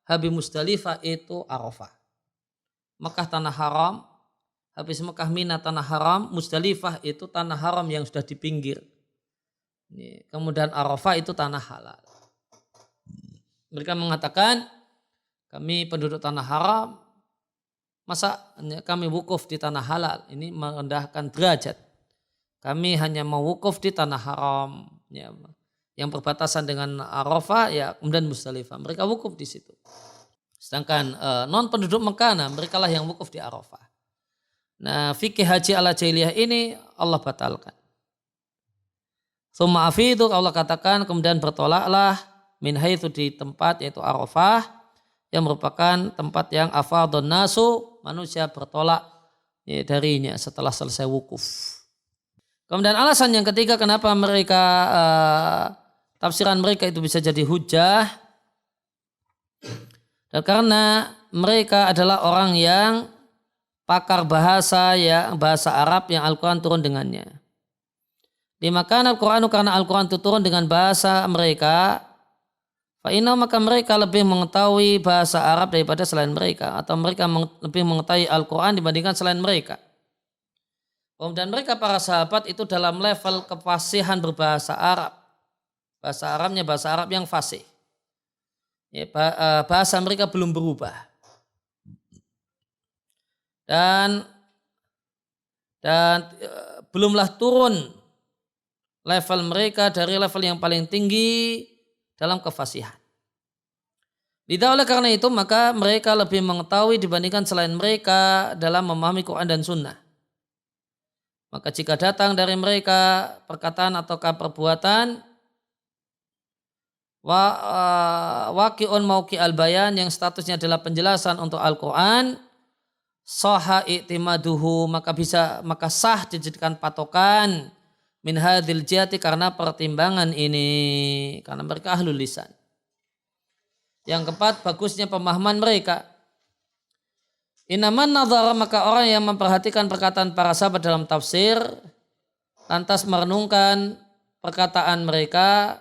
[SPEAKER 1] habis Musdalifah itu Arafah. Mekah tanah haram, habis Mekah Mina tanah haram, Musdalifah itu tanah haram yang sudah di pinggir. Kemudian Arafah itu tanah halal. Mereka mengatakan kami penduduk tanah haram, masa kami wukuf di tanah halal? Ini merendahkan derajat. Kami hanya mau wukuf di tanah haram, ya, yang berbatasan dengan Arafah, ya, kemudian Musdalifah. Mereka wukuf di situ. Sedangkan non penduduk Mekah, mereka lah yang wukuf di Arafah. Nah, fikih haji ala jahiliyah ini Allah batalkan. Tsumma afidu, Allah katakan, kemudian bertolaklah min haitsu, di tempat yaitu Arafah, yang merupakan tempat yang afadun nasu, manusia bertolak darinya setelah selesai wukuf. Kemudian alasan yang ketiga kenapa mereka tafsiran mereka itu bisa jadi hujah, dan karena mereka adalah orang yang pakar bahasa, ya, bahasa Arab yang Al-Quran turun dengannya. Dimakan Al-Quran, karena Al-Quran itu turun dengan bahasa mereka, fa'inna, maka mereka lebih mengetahui bahasa Arab daripada selain mereka, atau mereka lebih mengetahui Al-Quran dibandingkan selain mereka. Dan mereka para sahabat itu dalam level kefasihan berbahasa Arab. Bahasa Arabnya bahasa Arab yang fasih. Ya, bahasa mereka belum berubah. Dan belumlah turun level mereka dari level yang paling tinggi dalam kefasihan. Oleh karena itu maka mereka lebih mengetahui dibandingkan selain mereka dalam memahami Quran dan Sunnah. Maka jika datang dari mereka perkataan ataukah perbuatan waqi'un mauqi al-bayan yang statusnya adalah penjelasan untuk Al-Quran, sahha i'timaduhu maka sah dijadikan patokan min hadhil jihati karena pertimbangan ini, karena mereka ahlul lisan. Yang keempat, bagusnya pemahaman mereka. Inaman nadhara maka orang yang memperhatikan perkataan para sahabat dalam tafsir lantas merenungkan perkataan mereka,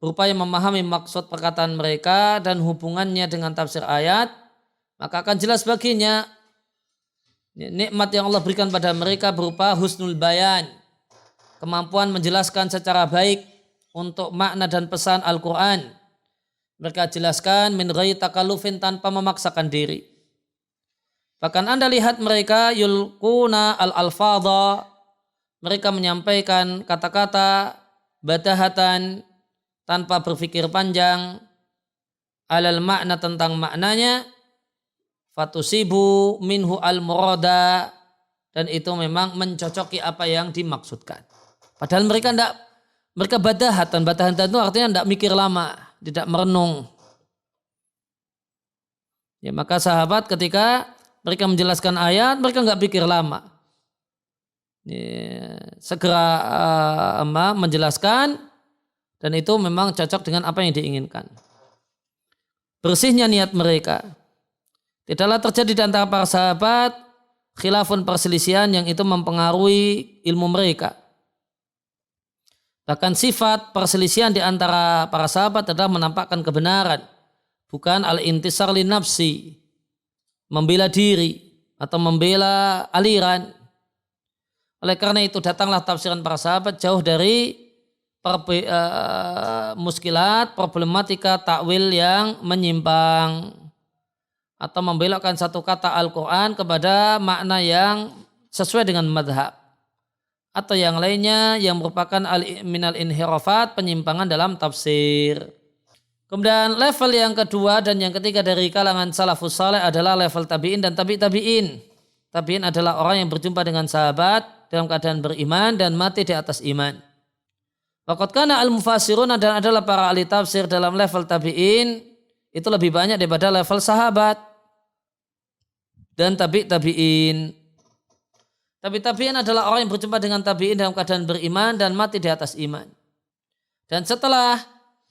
[SPEAKER 1] berupaya memahami maksud perkataan mereka dan hubungannya dengan tafsir ayat, maka akan jelas baginya nikmat yang Allah berikan pada mereka berupa husnul bayan, kemampuan menjelaskan secara baik untuk makna dan pesan Al-Quran. Mereka jelaskan min ghairi takallufin tanpa memaksakan diri. Bahkan Anda lihat mereka yulquna al-alfadha, mereka menyampaikan kata-kata badahatan tanpa berpikir panjang, alal makna tentang maknanya, fatusibu minhu al-murada, dan itu memang mencocoki apa yang dimaksudkan. Padahal mereka badahatan itu artinya tidak mikir lama, tidak merenung. Ya, maka sahabat ketika mereka menjelaskan ayat, mereka nggak pikir lama. Ya, segera menjelaskan, dan itu memang cocok dengan apa yang diinginkan. Bersihnya niat mereka. Tidaklah terjadi di antara para sahabat khilafun perselisihan yang itu mempengaruhi ilmu mereka. Bahkan sifat perselisihan di antara para sahabat adalah menampakkan kebenaran, bukan al-intisar li nafsi, membela diri atau membela aliran. Oleh karena itu datanglah tafsiran para sahabat jauh dari muskilat, problematika takwil yang menyimpang atau membelokkan satu kata Al-Quran kepada makna yang sesuai dengan madhab atau yang lainnya yang merupakan minal inhirafat, penyimpangan dalam tafsir. Kemudian level yang kedua dan yang ketiga dari kalangan salafus saleh adalah level tabi'in dan tabi'in. Tabi'in adalah orang yang berjumpa dengan sahabat dalam keadaan beriman dan mati di atas iman. Waqad kana al-mufassirun dan adalah para ahli tafsir dalam level tabi'in itu lebih banyak daripada level sahabat dan tabi'in. Tabi'in adalah orang yang berjumpa dengan tabi'in dalam keadaan beriman dan mati di atas iman. Dan setelah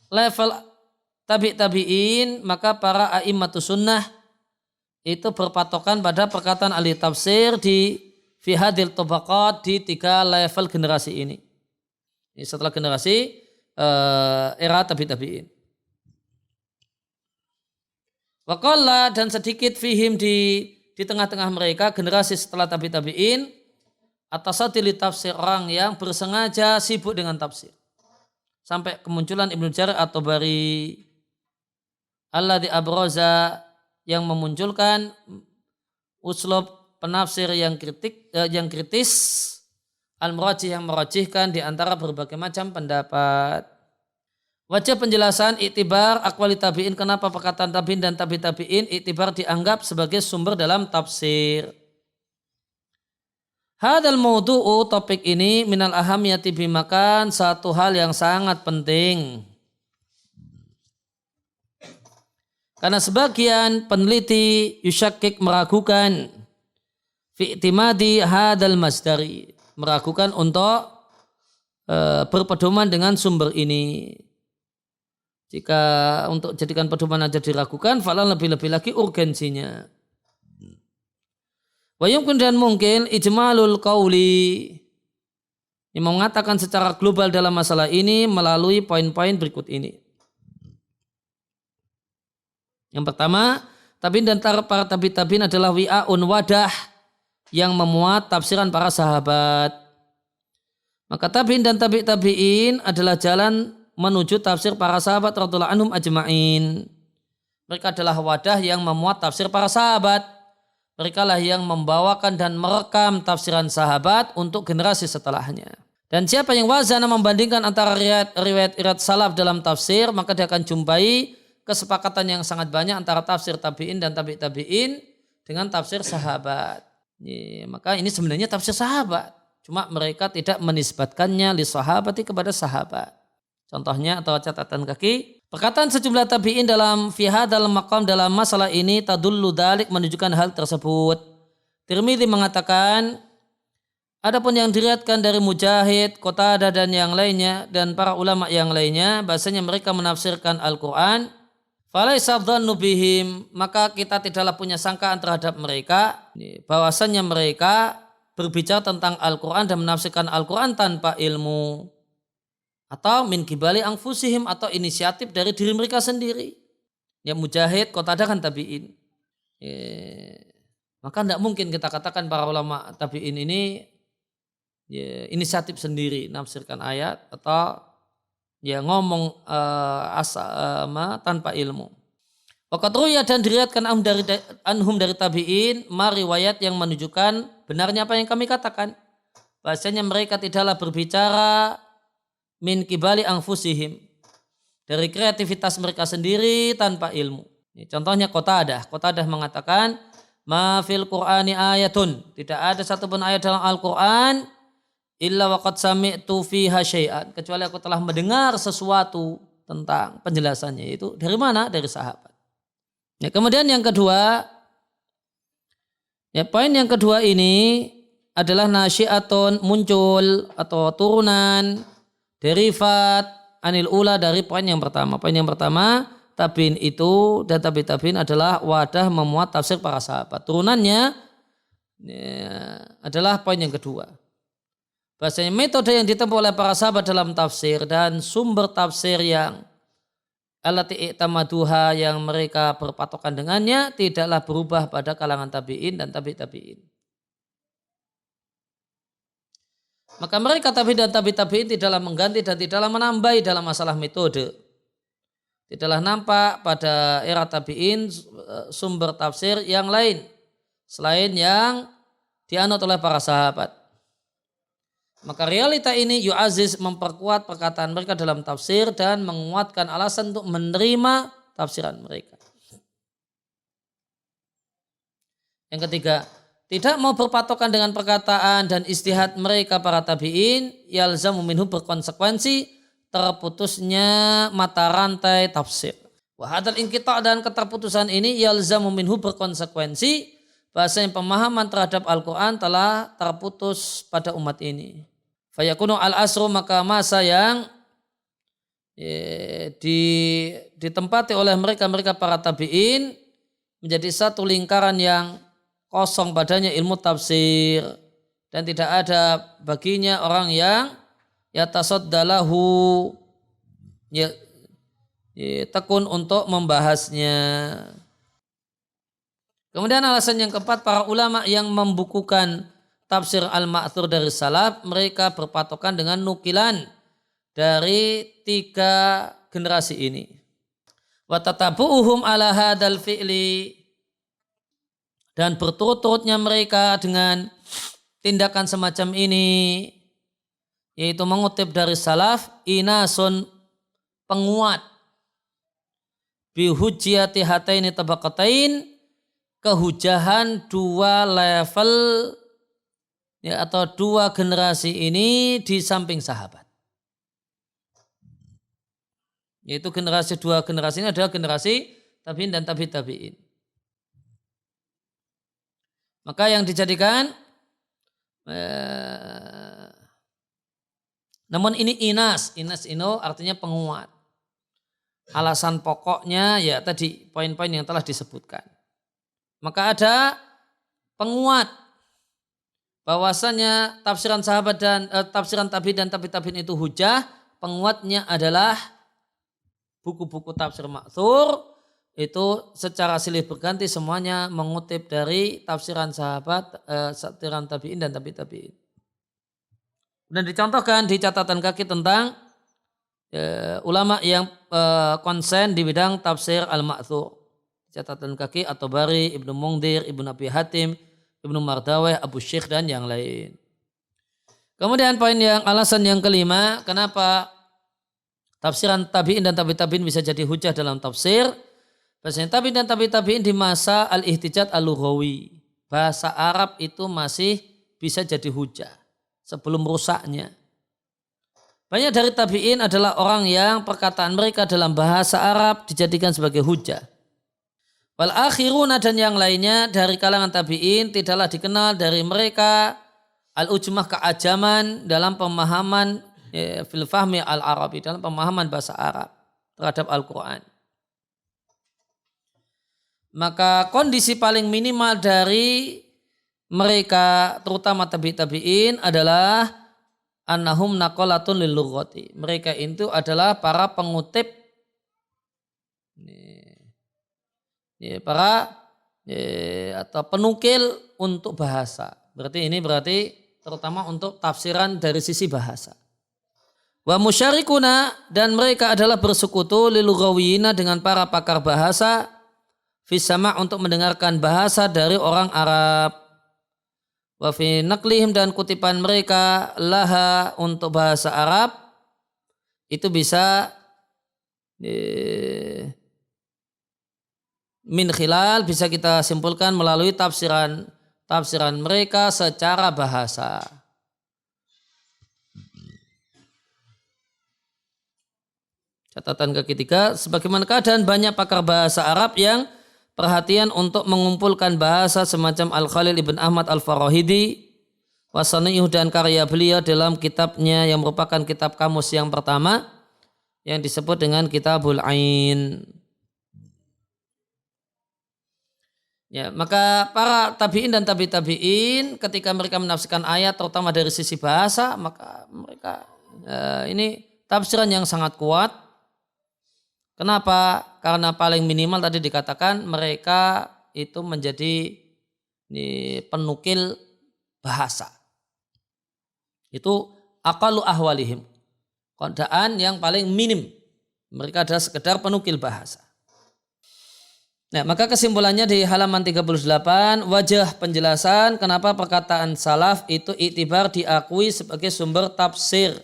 [SPEAKER 1] level tabi'in maka para a'immatus sunnah itu berpatokan pada perkataan ahli tafsir di fi hadhil tabaqat di 3 level generasi ini. Setelah generasi era tabi'in. Wa qalla dan sedikit fihim di tengah-tengah mereka generasi setelah tabi'in atasatili tafsir, orang yang bersengaja sibuk dengan tafsir. Sampai kemunculan Ibnu Jarir at-Tabari alladzi abraza yang memunculkan uslub penafsir yang kritis, al-murajih yang merajihkan di antara berbagai macam pendapat. Wajah penjelasan iktibar aqwali tabi'in, kenapa perkataan tabi'in dan tabi'in iktibar dianggap sebagai sumber dalam tafsir. Hadal maudu'u, topik ini minal ahamiyati bimakan, satu hal yang sangat penting. Karena sebagian peneliti yusyakik meragukan fi'timadi hadal masdari, meragukan untuk berpedoman dengan sumber ini. Jika untuk jadikan pedoman aja diragukan, fala lebih-lebih lagi urgensinya. Wa yumkin dan mungkin ijmalul qauli, yang mengatakan secara global dalam masalah ini melalui poin-poin berikut ini. Yang pertama, tabi'in dan para tabi'in adalah wi'aun wadah, yang memuat tafsiran para sahabat. Maka tabi'in dan tabi'in adalah jalan menuju tafsir para sahabat radhiyallahu anhum ajma'in. Mereka adalah wadah yang memuat tafsir para sahabat. Mereka lah yang membawakan dan merekam tafsiran sahabat untuk generasi setelahnya. Dan siapa yang wazana membandingkan antara riwayat salaf dalam tafsir, maka dia akan jumpai kesepakatan yang sangat banyak antara tafsir tabi'in dan tabi'in dengan tafsir sahabat. Maka ini sebenarnya tafsir sahabat. Cuma mereka tidak menisbatkannya li sahabati kepada sahabat. Contohnya atau catatan kaki. Perkataan sejumlah tabi'in dalam dalam maqam dalam masalah ini tadullu dalik menunjukkan hal tersebut. Tirmidzi mengatakan, adapun yang diriwayatkan dari Mujahid, Qatadah dan yang lainnya dan para ulama yang lainnya, bahasanya mereka menafsirkan Al-Quran. Falaisa dhannu bihim, maka kita tidaklah punya sangkaan terhadap mereka, bahwasannya mereka berbicara tentang Al-Quran dan menafsirkan Al-Quran tanpa ilmu. Atau min kibali anfusihim, atau inisiatif dari diri mereka sendiri. Ya Mujahid, Qatadah kan tabi'in. Maka tidak mungkin kita katakan para ulama tabi'in ini inisiatif sendiri nafsirkan ayat atau ngomong tanpa ilmu. Waqad ruya dan diriwayatkan anhum dari tabi'in riwayat yang menunjukkan benarnya apa yang kami katakan. Bahasanya mereka tidaklah berbicara min kibali anfusihim, dari kreativitas mereka sendiri tanpa ilmu. Contohnya Qatadah mengatakan, ma fil Qur'ani ayatun, tidak ada satupun ayat dalam Al-Quran illa waqad sami'tu fiha syai'an, kecuali aku telah mendengar sesuatu tentang penjelasannya. Itu dari mana? Dari sahabat. Kemudian yang kedua, poin yang kedua ini adalah nasyi'atun, muncul atau turunan derivat anil ula dari poin yang pertama. Poin yang pertama, tabi'in itu dan tabi'in adalah wadah memuat tafsir para sahabat. Turunannya adalah poin yang kedua. Bahasanya metode yang ditempuh oleh para sahabat dalam tafsir dan sumber tafsir yang allati i'tamaduha yang mereka berpatokan dengannya tidaklah berubah pada kalangan tabi'in dan tabi'in. Maka mereka tabi'in dan tabi'in tidaklah mengganti dan tidaklah menambahi dalam masalah metode. Tidaklah nampak pada era tabi'in sumber tafsir yang lain selain yang dianut oleh para sahabat. Maka realita ini yu'aziz memperkuat perkataan mereka dalam tafsir dan menguatkan alasan untuk menerima tafsiran mereka. Yang ketiga, tidak mau berpatokan dengan perkataan dan istihad mereka para tabi'in, yalzamu minhu berkonsekuensi terputusnya mata rantai tafsir. Wahadal inqita' dan keterputusan ini yalzamu minhu berkonsekuensi bahasanya pemahaman terhadap Al-Quran telah terputus pada umat ini. Fayakunu al-asru, maka masa yang ditempati oleh mereka para tabi'in menjadi satu lingkaran yang kosong padanya ilmu tafsir dan tidak ada baginya orang yang yatasaddalahu tekun untuk membahasnya. Kemudian alasan yang keempat, para ulama yang membukukan tafsir al-ma'thur dari salaf, mereka berpatokan dengan nukilan dari 3 generasi ini. Wa tatabu'uhum ala hadal fi'li, dan berturut-turutnya mereka dengan tindakan semacam ini, yaitu mengutip dari salaf, inasun, penguat, bihujjiyati hataini tabaqatain, kehujahan 2 level atau 2 generasi ini di samping sahabat. Yaitu 2 generasi ini adalah generasi tabi'in dan tabi'in. Maka yang dijadikan namun ini inas ini artinya penguat. Alasan pokoknya ya tadi poin-poin yang telah disebutkan. Maka ada penguat bahwasanya tafsiran sahabat dan tafsiran tabi'in dan tabi'in itu hujah. Penguatnya adalah buku-buku tafsir ma'thur itu secara silih berganti semuanya mengutip dari tafsiran sahabat, tafsiran tabi'in dan tabi'in. Dan dicontohkan di catatan kaki tentang ulama yang konsen di bidang tafsir al-ma'thur. Catatan kaki At-Tabari, Ibnu Mungdir, Ibnu Abi Hatim, Ibnu Mardaweh, Abu Syekh dan yang lain. Kemudian alasan yang kelima, kenapa tafsiran tabi'in dan tabi'in bisa jadi hujah dalam tafsir? Bahasanya tabi'in dan tabi'in di masa al-ihtijaj al-lughawi. Bahasa Arab itu masih bisa jadi hujah sebelum rusaknya. Banyak dari tabi'in adalah orang yang perkataan mereka dalam bahasa Arab dijadikan sebagai hujah. Wal akhiruna dan yang lainnya dari kalangan tabi'in tidaklah dikenal dari mereka al-ujmah keajaman dalam pemahaman fil fahmi al-arabi, dalam pemahaman bahasa Arab terhadap Al-Quran. Maka kondisi paling minimal dari mereka terutama tabi'in adalah annahum naqalatun lil lughati. Mereka itu adalah para pengutip atau penukil untuk bahasa. Berarti terutama untuk tafsiran dari sisi bahasa. Wa musyarikuna dan mereka adalah bersekutu lil lughawiyina dengan para pakar bahasa fisama untuk mendengarkan bahasa dari orang Arab. Wa fi naqlihim dan kutipan mereka laha untuk bahasa Arab itu bisa min khilal bisa kita simpulkan melalui tafsiran mereka secara bahasa. Catatan ketiga, sebagaimana keadaan banyak pakar bahasa Arab yang perhatian untuk mengumpulkan bahasa semacam Al-Khalil Ibn Ahmad Al-Farahidi Wasaniyuh dan karya beliau dalam kitabnya yang merupakan kitab kamus yang pertama yang disebut dengan Kitabul Ain. Ya, maka para tabi'in dan tabi'in ketika mereka menafsirkan ayat terutama dari sisi bahasa, maka mereka ini tafsiran yang sangat kuat. Kenapa? Karena paling minimal tadi dikatakan mereka itu menjadi penukil bahasa. Itu aqallu ahwalihim. Keadaan yang paling minim. Mereka adalah sekedar penukil bahasa. Nah, maka kesimpulannya di halaman 38, wajah penjelasan kenapa perkataan salaf itu iktibar diakui sebagai sumber tafsir.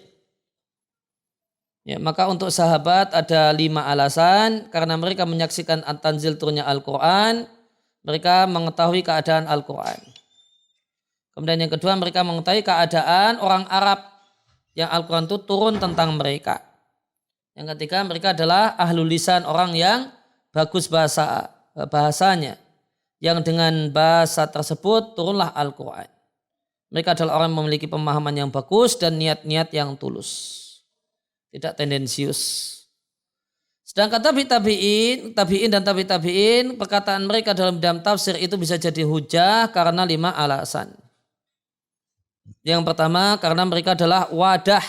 [SPEAKER 1] Ya, maka untuk sahabat ada 5 alasan. Karena mereka menyaksikan at-tanzil turunnya Al-Quran, mereka mengetahui keadaan Al-Quran. Kemudian yang kedua, mereka mengetahui keadaan orang Arab yang Al-Quran itu turun tentang mereka. Yang ketiga, mereka adalah ahlul lisan, orang yang bagus bahasanya, yang dengan bahasa tersebut turunlah Al-Quran. Mereka adalah orang yang memiliki pemahaman yang bagus dan niat-niat yang tulus, tidak tendensius. Sedangkan tabi'in dan tabi'in, perkataan mereka dalam tafsir itu bisa jadi hujah karena 5 alasan. Yang pertama, karena mereka adalah wadah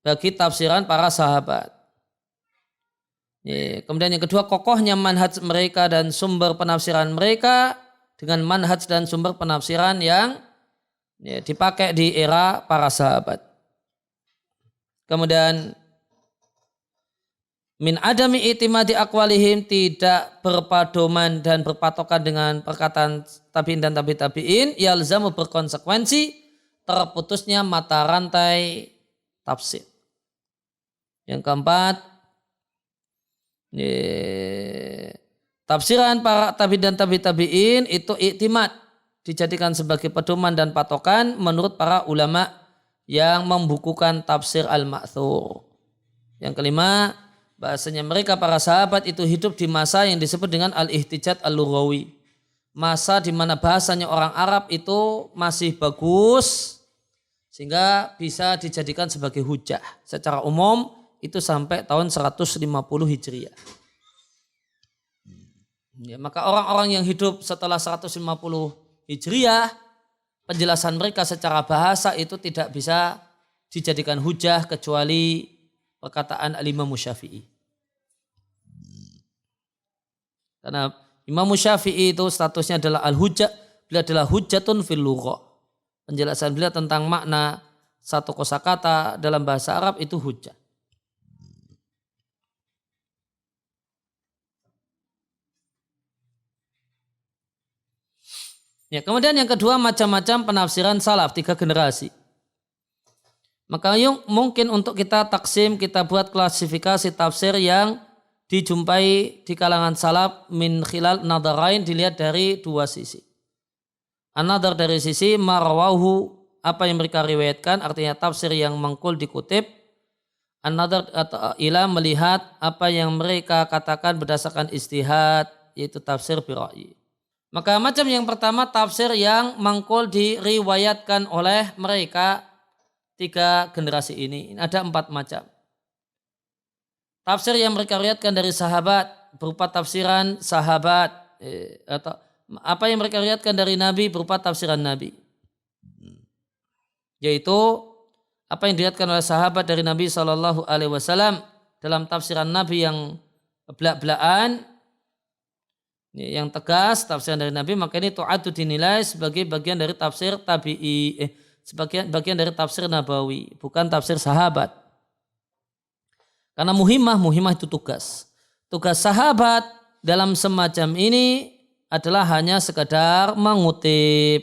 [SPEAKER 1] bagi tafsiran para sahabat. Kemudian yang kedua, kokohnya manhaj mereka dan sumber penafsiran mereka dengan manhaj dan sumber penafsiran yang dipakai di era para sahabat. Kemudian min adami itimadi aqwalihim, tidak berpadoman dan berpatokan dengan perkataan tabi'in dan tabi'in, yalzamu berkonsekuensi terputusnya mata rantai tafsir. Yang keempat, tafsiran para tabi'in dan tabi'in itu iktimad, dijadikan sebagai pedoman dan patokan menurut para ulama yang membukukan tafsir al-ma'thur. Yang kelima, bahasanya mereka para sahabat itu hidup di masa yang disebut dengan al-ihtijaj al-lughawi. Masa di mana bahasanya orang Arab itu masih bagus sehingga bisa dijadikan sebagai hujah. Secara umum itu sampai tahun 150 Hijriah. Ya, maka orang-orang yang hidup setelah 150 Hijriah, penjelasan mereka secara bahasa itu tidak bisa dijadikan hujah kecuali perkataan Al-Imam Syafi'i. Karena Imam Syafi'i itu statusnya adalah al-hujjah, beliau adalah hujjatun fil lughah. Penjelasan beliau tentang makna satu kosakata dalam bahasa Arab itu hujjah. Ya, kemudian yang kedua macam-macam penafsiran salaf 3 generasi. Maka mungkin untuk kita taksim, kita buat klasifikasi tafsir yang dijumpai di kalangan salaf min khilal nadarain, dilihat dari 2 sisi. An-nadar dari sisi marwahu, apa yang mereka riwayatkan, artinya tafsir yang mangkul dikutip. An-nadar atau ila, melihat apa yang mereka katakan berdasarkan istihad, yaitu tafsir bira'yi. Maka macam yang pertama tafsir yang mangkul diriwayatkan oleh mereka 3 generasi ini. Ada 4 macam. Tafsir yang mereka riwayatkan dari sahabat berupa tafsiran sahabat, atau apa yang mereka riwayatkan dari Nabi berupa tafsiran Nabi. Yaitu apa yang diriwayatkan oleh sahabat dari Nabi SAW dalam tafsiran Nabi yang belak-belakan, yang tegas, tafsiran dari Nabi, maka ini tu'atu dinilai sebagai bagian dari tafsir tabi'i, sebagai bagian dari tafsir nabawi, bukan tafsir sahabat. Karena muhimah itu tugas. Tugas sahabat dalam semacam ini adalah hanya sekadar mengutip.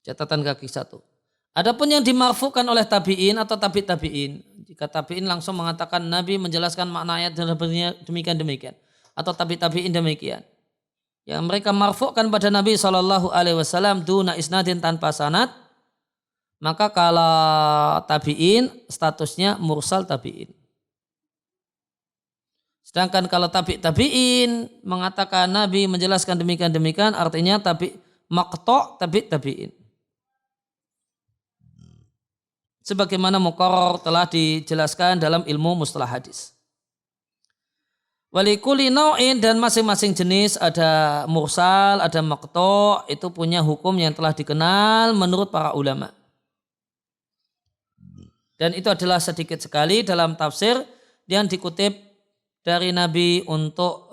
[SPEAKER 1] Catatan kaki 1. Adapun yang dimarfukan oleh tabi'in atau tabi'in, jika tabi'in langsung mengatakan Nabi menjelaskan makna ayat dan demikian, atau tabi'in demikian, yang mereka marfu'kan pada Nabi SAW duna isnadin, tanpa sanad, maka kalau tabi'in statusnya mursal tabi'in. Sedangkan kalau tabi'in mengatakan Nabi menjelaskan demikian, artinya maqto' tabi'in. Sebagaimana muqarrar telah dijelaskan dalam ilmu mustalah hadis. Walikuli nau'in, dan masing-masing jenis ada mursal, ada maqto', itu punya hukum yang telah dikenal menurut para ulama. Dan itu adalah sedikit sekali dalam tafsir yang dikutip dari Nabi untuk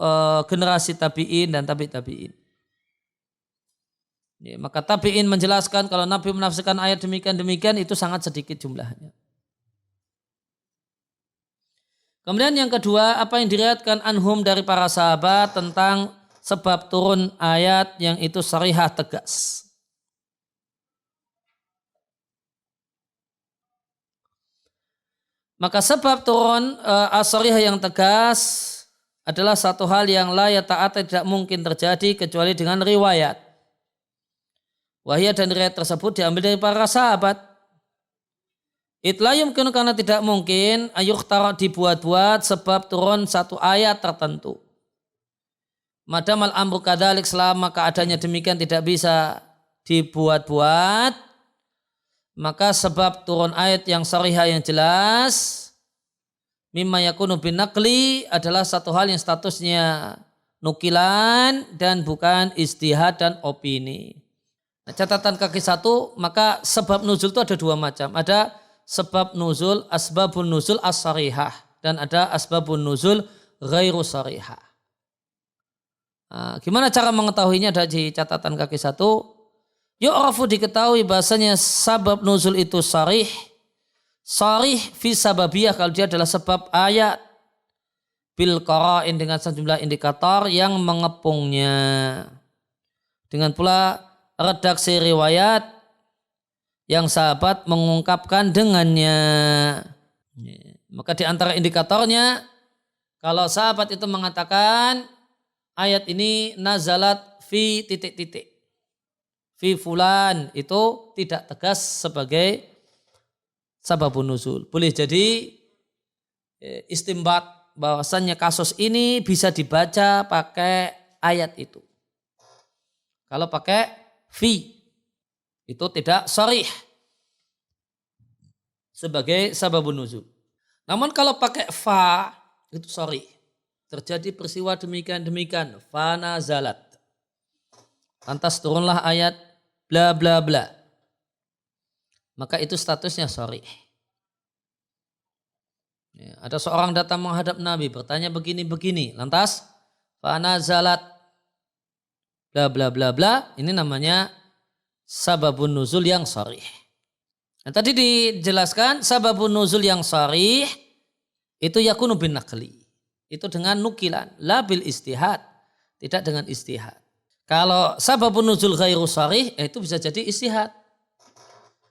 [SPEAKER 1] generasi tabi'in dan tabi'in. Ya, maka tabi'in menjelaskan kalau Nabi menafsirkan ayat demikian itu sangat sedikit jumlahnya. Kemudian yang kedua, apa yang diriwayatkan anhum dari para sahabat tentang sebab turun ayat yang itu sarihah, tegas. Maka sebab turun as-sarihah yang tegas adalah satu hal yang la yata'ata, tidak mungkin terjadi kecuali dengan riwayat. Wahia, dan riwayat tersebut diambil dari para sahabat. Itla yumkinu, karena tidak mungkin ayukhtara, dibuat-buat sebab turun satu ayat tertentu. Madamal amru kadzalik, selama keadaannya demikian tidak bisa dibuat-buat, maka sebab turun ayat yang sarihah yang jelas mimma yakunu bin naqli adalah satu hal yang statusnya nukilan dan bukan istihad dan opini. Nah, catatan kaki 1, maka sebab nuzul itu ada 2 macam. Ada sebab nuzul, asbabun nuzul as-sarihah, dan ada asbabun nuzul ghairu sarihah. Nah, gimana cara mengetahuinya? Ada di catatan kaki 1. Yu'rafu, diketahui bahasanya sabab nuzul itu sarih fi sababiyah, kalau dia adalah sebab ayat, bil qara'in, dengan sejumlah indikator yang mengepungnya, dengan pula redaksi riwayat yang sahabat mengungkapkan dengannya. Maka di antara indikatornya, kalau sahabat itu mengatakan ayat ini nazalat fi titik-titik, fi fulan, itu tidak tegas sebagai sababun nuzul. Boleh jadi istimbat bahwasannya kasus ini bisa dibaca pakai ayat itu. Kalau pakai fi, itu tidak sharih sebagai sababun nuzul. Namun kalau pakai fa, itu sharih. Terjadi peristiwa demikian, fa nazalat, lantas turunlah ayat bla bla bla, maka itu statusnya sharih. Ya, ada seorang datang menghadap Nabi bertanya begini-begini, lantas fanazalat bla bla bla bla, ini namanya sababun nuzul yang sharih. Nah, tadi dijelaskan sababun nuzul yang sharih itu yakunu bin naqli. Itu dengan nukilan, la bil istihad, tidak dengan istihad. Kalau sababun nuzul ghairu sharih, itu bisa jadi istihad.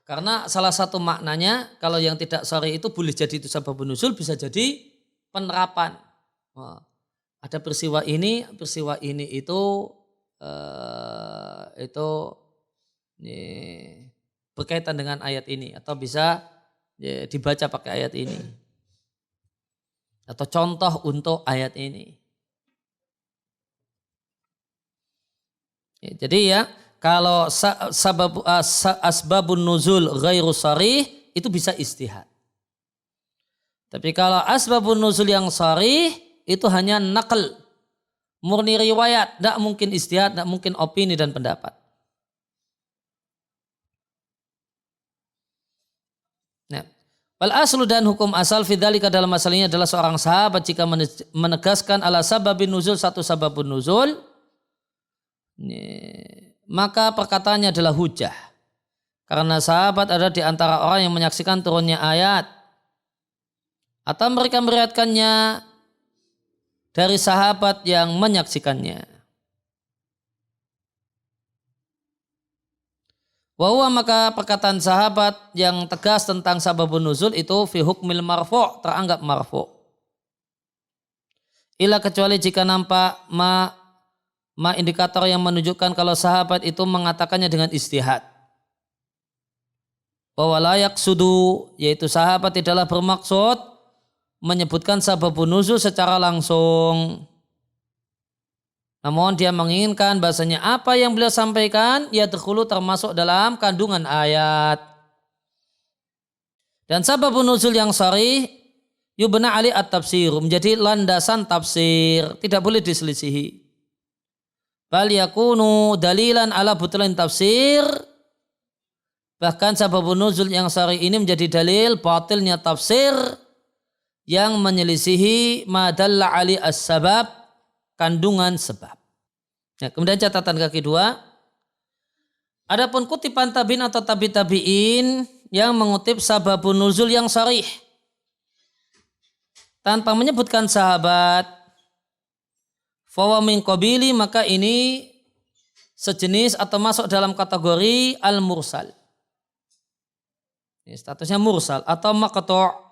[SPEAKER 1] Karena salah satu maknanya kalau yang tidak sharih itu boleh jadi itu sababun nuzul, bisa jadi penerapan. Ada peristiwa ini itu berkaitan dengan ayat ini atau bisa dibaca pakai ayat ini atau contoh untuk ayat ini. Jadi ya kalau asbabun nuzul ghairu sharih itu bisa istihad. Tapi kalau asbabun nuzul yang sharih itu hanya naql, murni riwayat, tidak mungkin istihad, tidak mungkin opini dan pendapat. Nah, wal aslu dan hukum asal fidzalika dalam masalah ini adalah seorang sahabat jika menegaskan ala sababin nuzul satu sababun nuzul, maka perkataannya adalah hujah. Karena sahabat ada di antara orang yang menyaksikan turunnya ayat atau mereka meriwayatkannya dari sahabat yang menyaksikannya. Wahwa maka perkataan sahabat yang tegas tentang sababun nuzul itu fi hukmil marfu' teranggap marfu'. Ila kecuali jika nampak ma indikator yang menunjukkan kalau sahabat itu mengatakannya dengan istihad. Bahwa layak sudu yaitu sahabat tidaklah bermaksud menyebutkan sababun nuzul secara langsung. Namun dia menginginkan bahasanya apa yang beliau sampaikan yadkhulu termasuk dalam kandungan ayat. Dan sababun nuzul yang sharih yubna ali at-tafsir menjadi landasan tafsir, tidak boleh diselisihi. Bal yakunu dalilan ala butlan tafsir. Bahkan sababun nuzul yang sharih ini menjadi dalil batilnya tafsir yang menyelisihi madalla ali as-sabab, kandungan sebab. Nah, kemudian catatan kaki 2. Adapun kutipan tabi'in atau tabi'in yang mengutip sababun nuzul yang sharih tanpa menyebutkan sahabat, fawa min qabili, maka ini sejenis atau masuk dalam kategori al-mursal. Ini statusnya mursal atau maqtu'.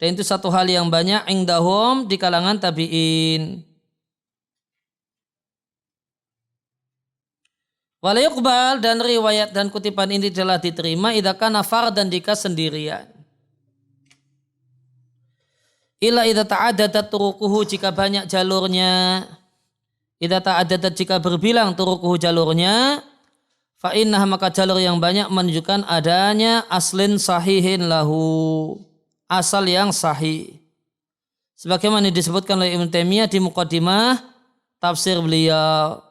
[SPEAKER 1] Dan itu satu hal yang banyak indahum di kalangan tabi'in. Wala yuqbal dan riwayat dan kutipan ini telah diterima idza kana fardan jika sendirian. Illa idza ta'addadat turuquhu jika banyak jalurnya. Idza ta'addadat jika berbilang turuquhu jalurnya, fa innah maka jalur yang banyak menunjukkan adanya aslin sahihin lahu. Asal yang sahih. Sebagaimana disebutkan oleh Ibnu Taimiyah di muqaddimah tafsir beliau.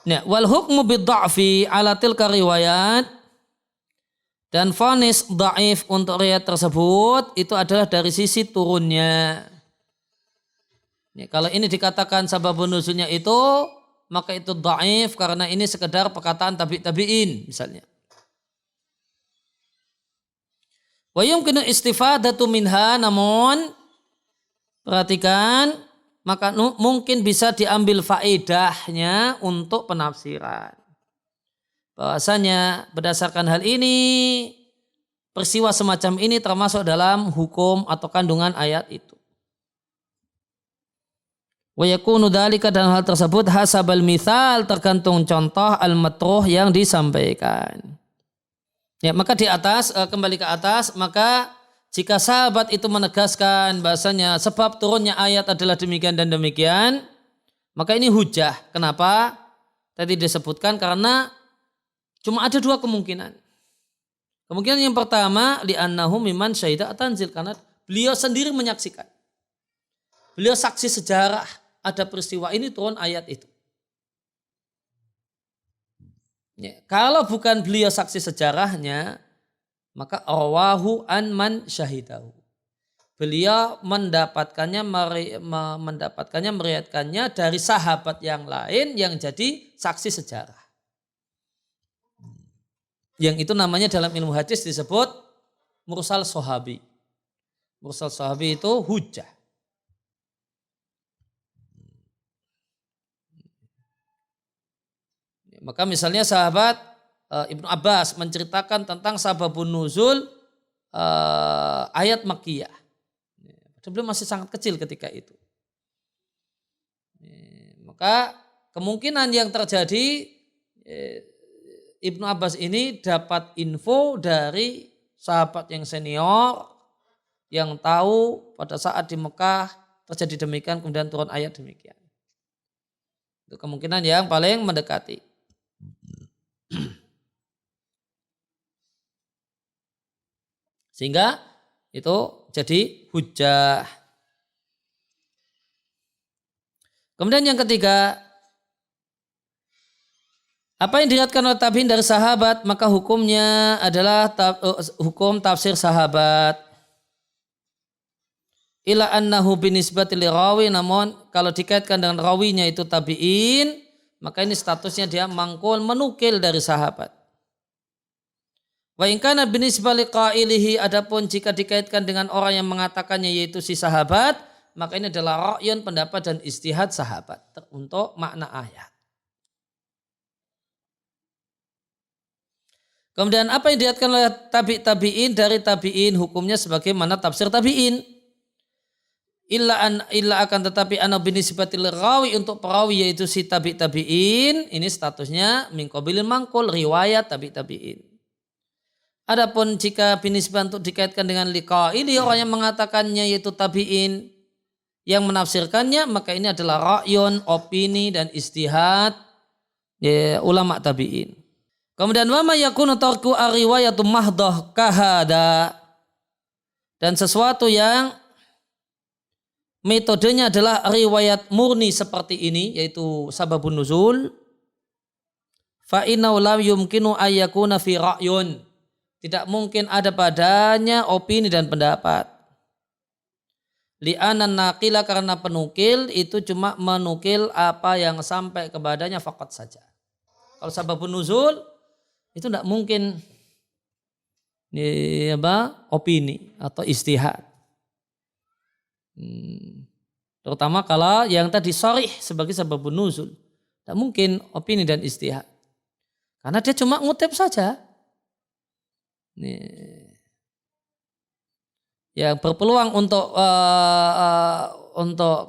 [SPEAKER 1] Nah, wal hukmu bid-dha'fi ala tilka riwayat dan vonis dhaif untuk riwayat tersebut itu adalah dari sisi turunnya. Nah, kalau ini dikatakan sababun nuzulnya itu maka itu dhaif karena ini sekedar perkataan tabi'in misalnya. Wa yumkinu istifadatu minha, namun perhatikan maka mungkin bisa diambil faedahnya untuk penafsiran. Bahwasanya berdasarkan hal ini peristiwa semacam ini termasuk dalam hukum atau kandungan ayat itu. Wa yakunu dzalika dan hal tersebut hasabal mithal tergantung contoh al-matruh yang disampaikan. Ya, maka di atas kembali ke atas, maka jika sahabat itu menegaskan bahasanya sebab turunnya ayat adalah demikian dan demikian, maka ini hujah. Kenapa? Tadi disebutkan karena cuma ada dua kemungkinan. Kemungkinan yang pertama li'annahu mimman syahida at-tanzil, karena beliau sendiri menyaksikan. Beliau saksi sejarah ada peristiwa ini turun ayat itu. Ya, kalau bukan beliau saksi sejarahnya, maka rawahu an man syahidahu. Beliau mendapatkannya meriwayatkannya dari sahabat yang lain yang jadi saksi sejarah. Yang itu namanya dalam ilmu hadis disebut mursal sahabi. Mursal sahabi itu hujjah. Maka misalnya sahabat Ibnu Abbas menceritakan tentang sababun nuzul ayat Makkiyah. Sebelum masih sangat kecil ketika itu. Maka kemungkinan yang terjadi Ibnu Abbas ini dapat info dari sahabat yang senior yang tahu pada saat di Mekah terjadi demikian kemudian turun ayat demikian. Itu kemungkinan yang paling mendekati. Sehingga itu jadi hujjah. Kemudian yang ketiga, apa yang diriwayatkan oleh tabi'in dari sahabat maka hukumnya adalah hukum tafsir sahabat. Ila annahu binisbati li rawi, namun kalau dikaitkan dengan rawinya itu tabi'in, maka ini statusnya dia mangkul menukil dari sahabat. Wa in kana binisbati qailihi, adapun jika dikaitkan dengan orang yang mengatakannya yaitu si sahabat, maka ini adalah ra'yun, pendapat dan ijtihad sahabat untuk makna ayat. Kemudian apa yang diriwayatkan oleh tabi'in dari tabi'in hukumnya sebagaimana tafsir tabi'in. Illa akan tetapi ana binisbatil rawi, untuk perawi yaitu si tabi'in, ini statusnya min qabilin mangkul, riwayat tabi'in. Adapun jika binisbah untuk dikaitkan dengan liqaili, orang yang mengatakannya yaitu tabi'in yang menafsirkannya, maka ini adalah ra'yun, opini dan ijtihad ulama tabi'in. Kemudian wa ma yakunu tarku ar-riwayatu mahdah kahada, dan sesuatu yang metodenya adalah riwayat murni seperti ini yaitu sababun nuzul, fa innahu lam yumkinu ayyakuna fi ra'yun, tidak mungkin ada padanya opini dan pendapat. Li'anan naqila, karena penukil itu cuma menukil apa yang sampai kepadanya faqat saja. Kalau sababun nuzul itu tidak mungkin opini atau ijtihad. Terutama kalau yang tadi sharih sebagai sababun nuzul, tidak mungkin opini dan ijtihad. Karena dia cuma ngutip saja. Yang berpeluang untuk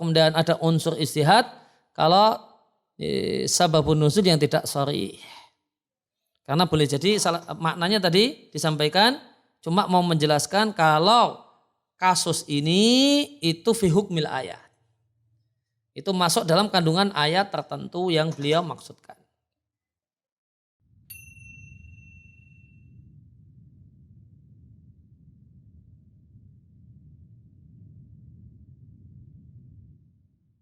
[SPEAKER 1] kemudian ada unsur ijtihad kalau sababun nuzul yang tidak sharih. Karena boleh jadi maknanya tadi disampaikan cuma mau menjelaskan kalau kasus ini itu fi hukmil ayat. Itu masuk dalam kandungan ayat tertentu yang beliau maksudkan.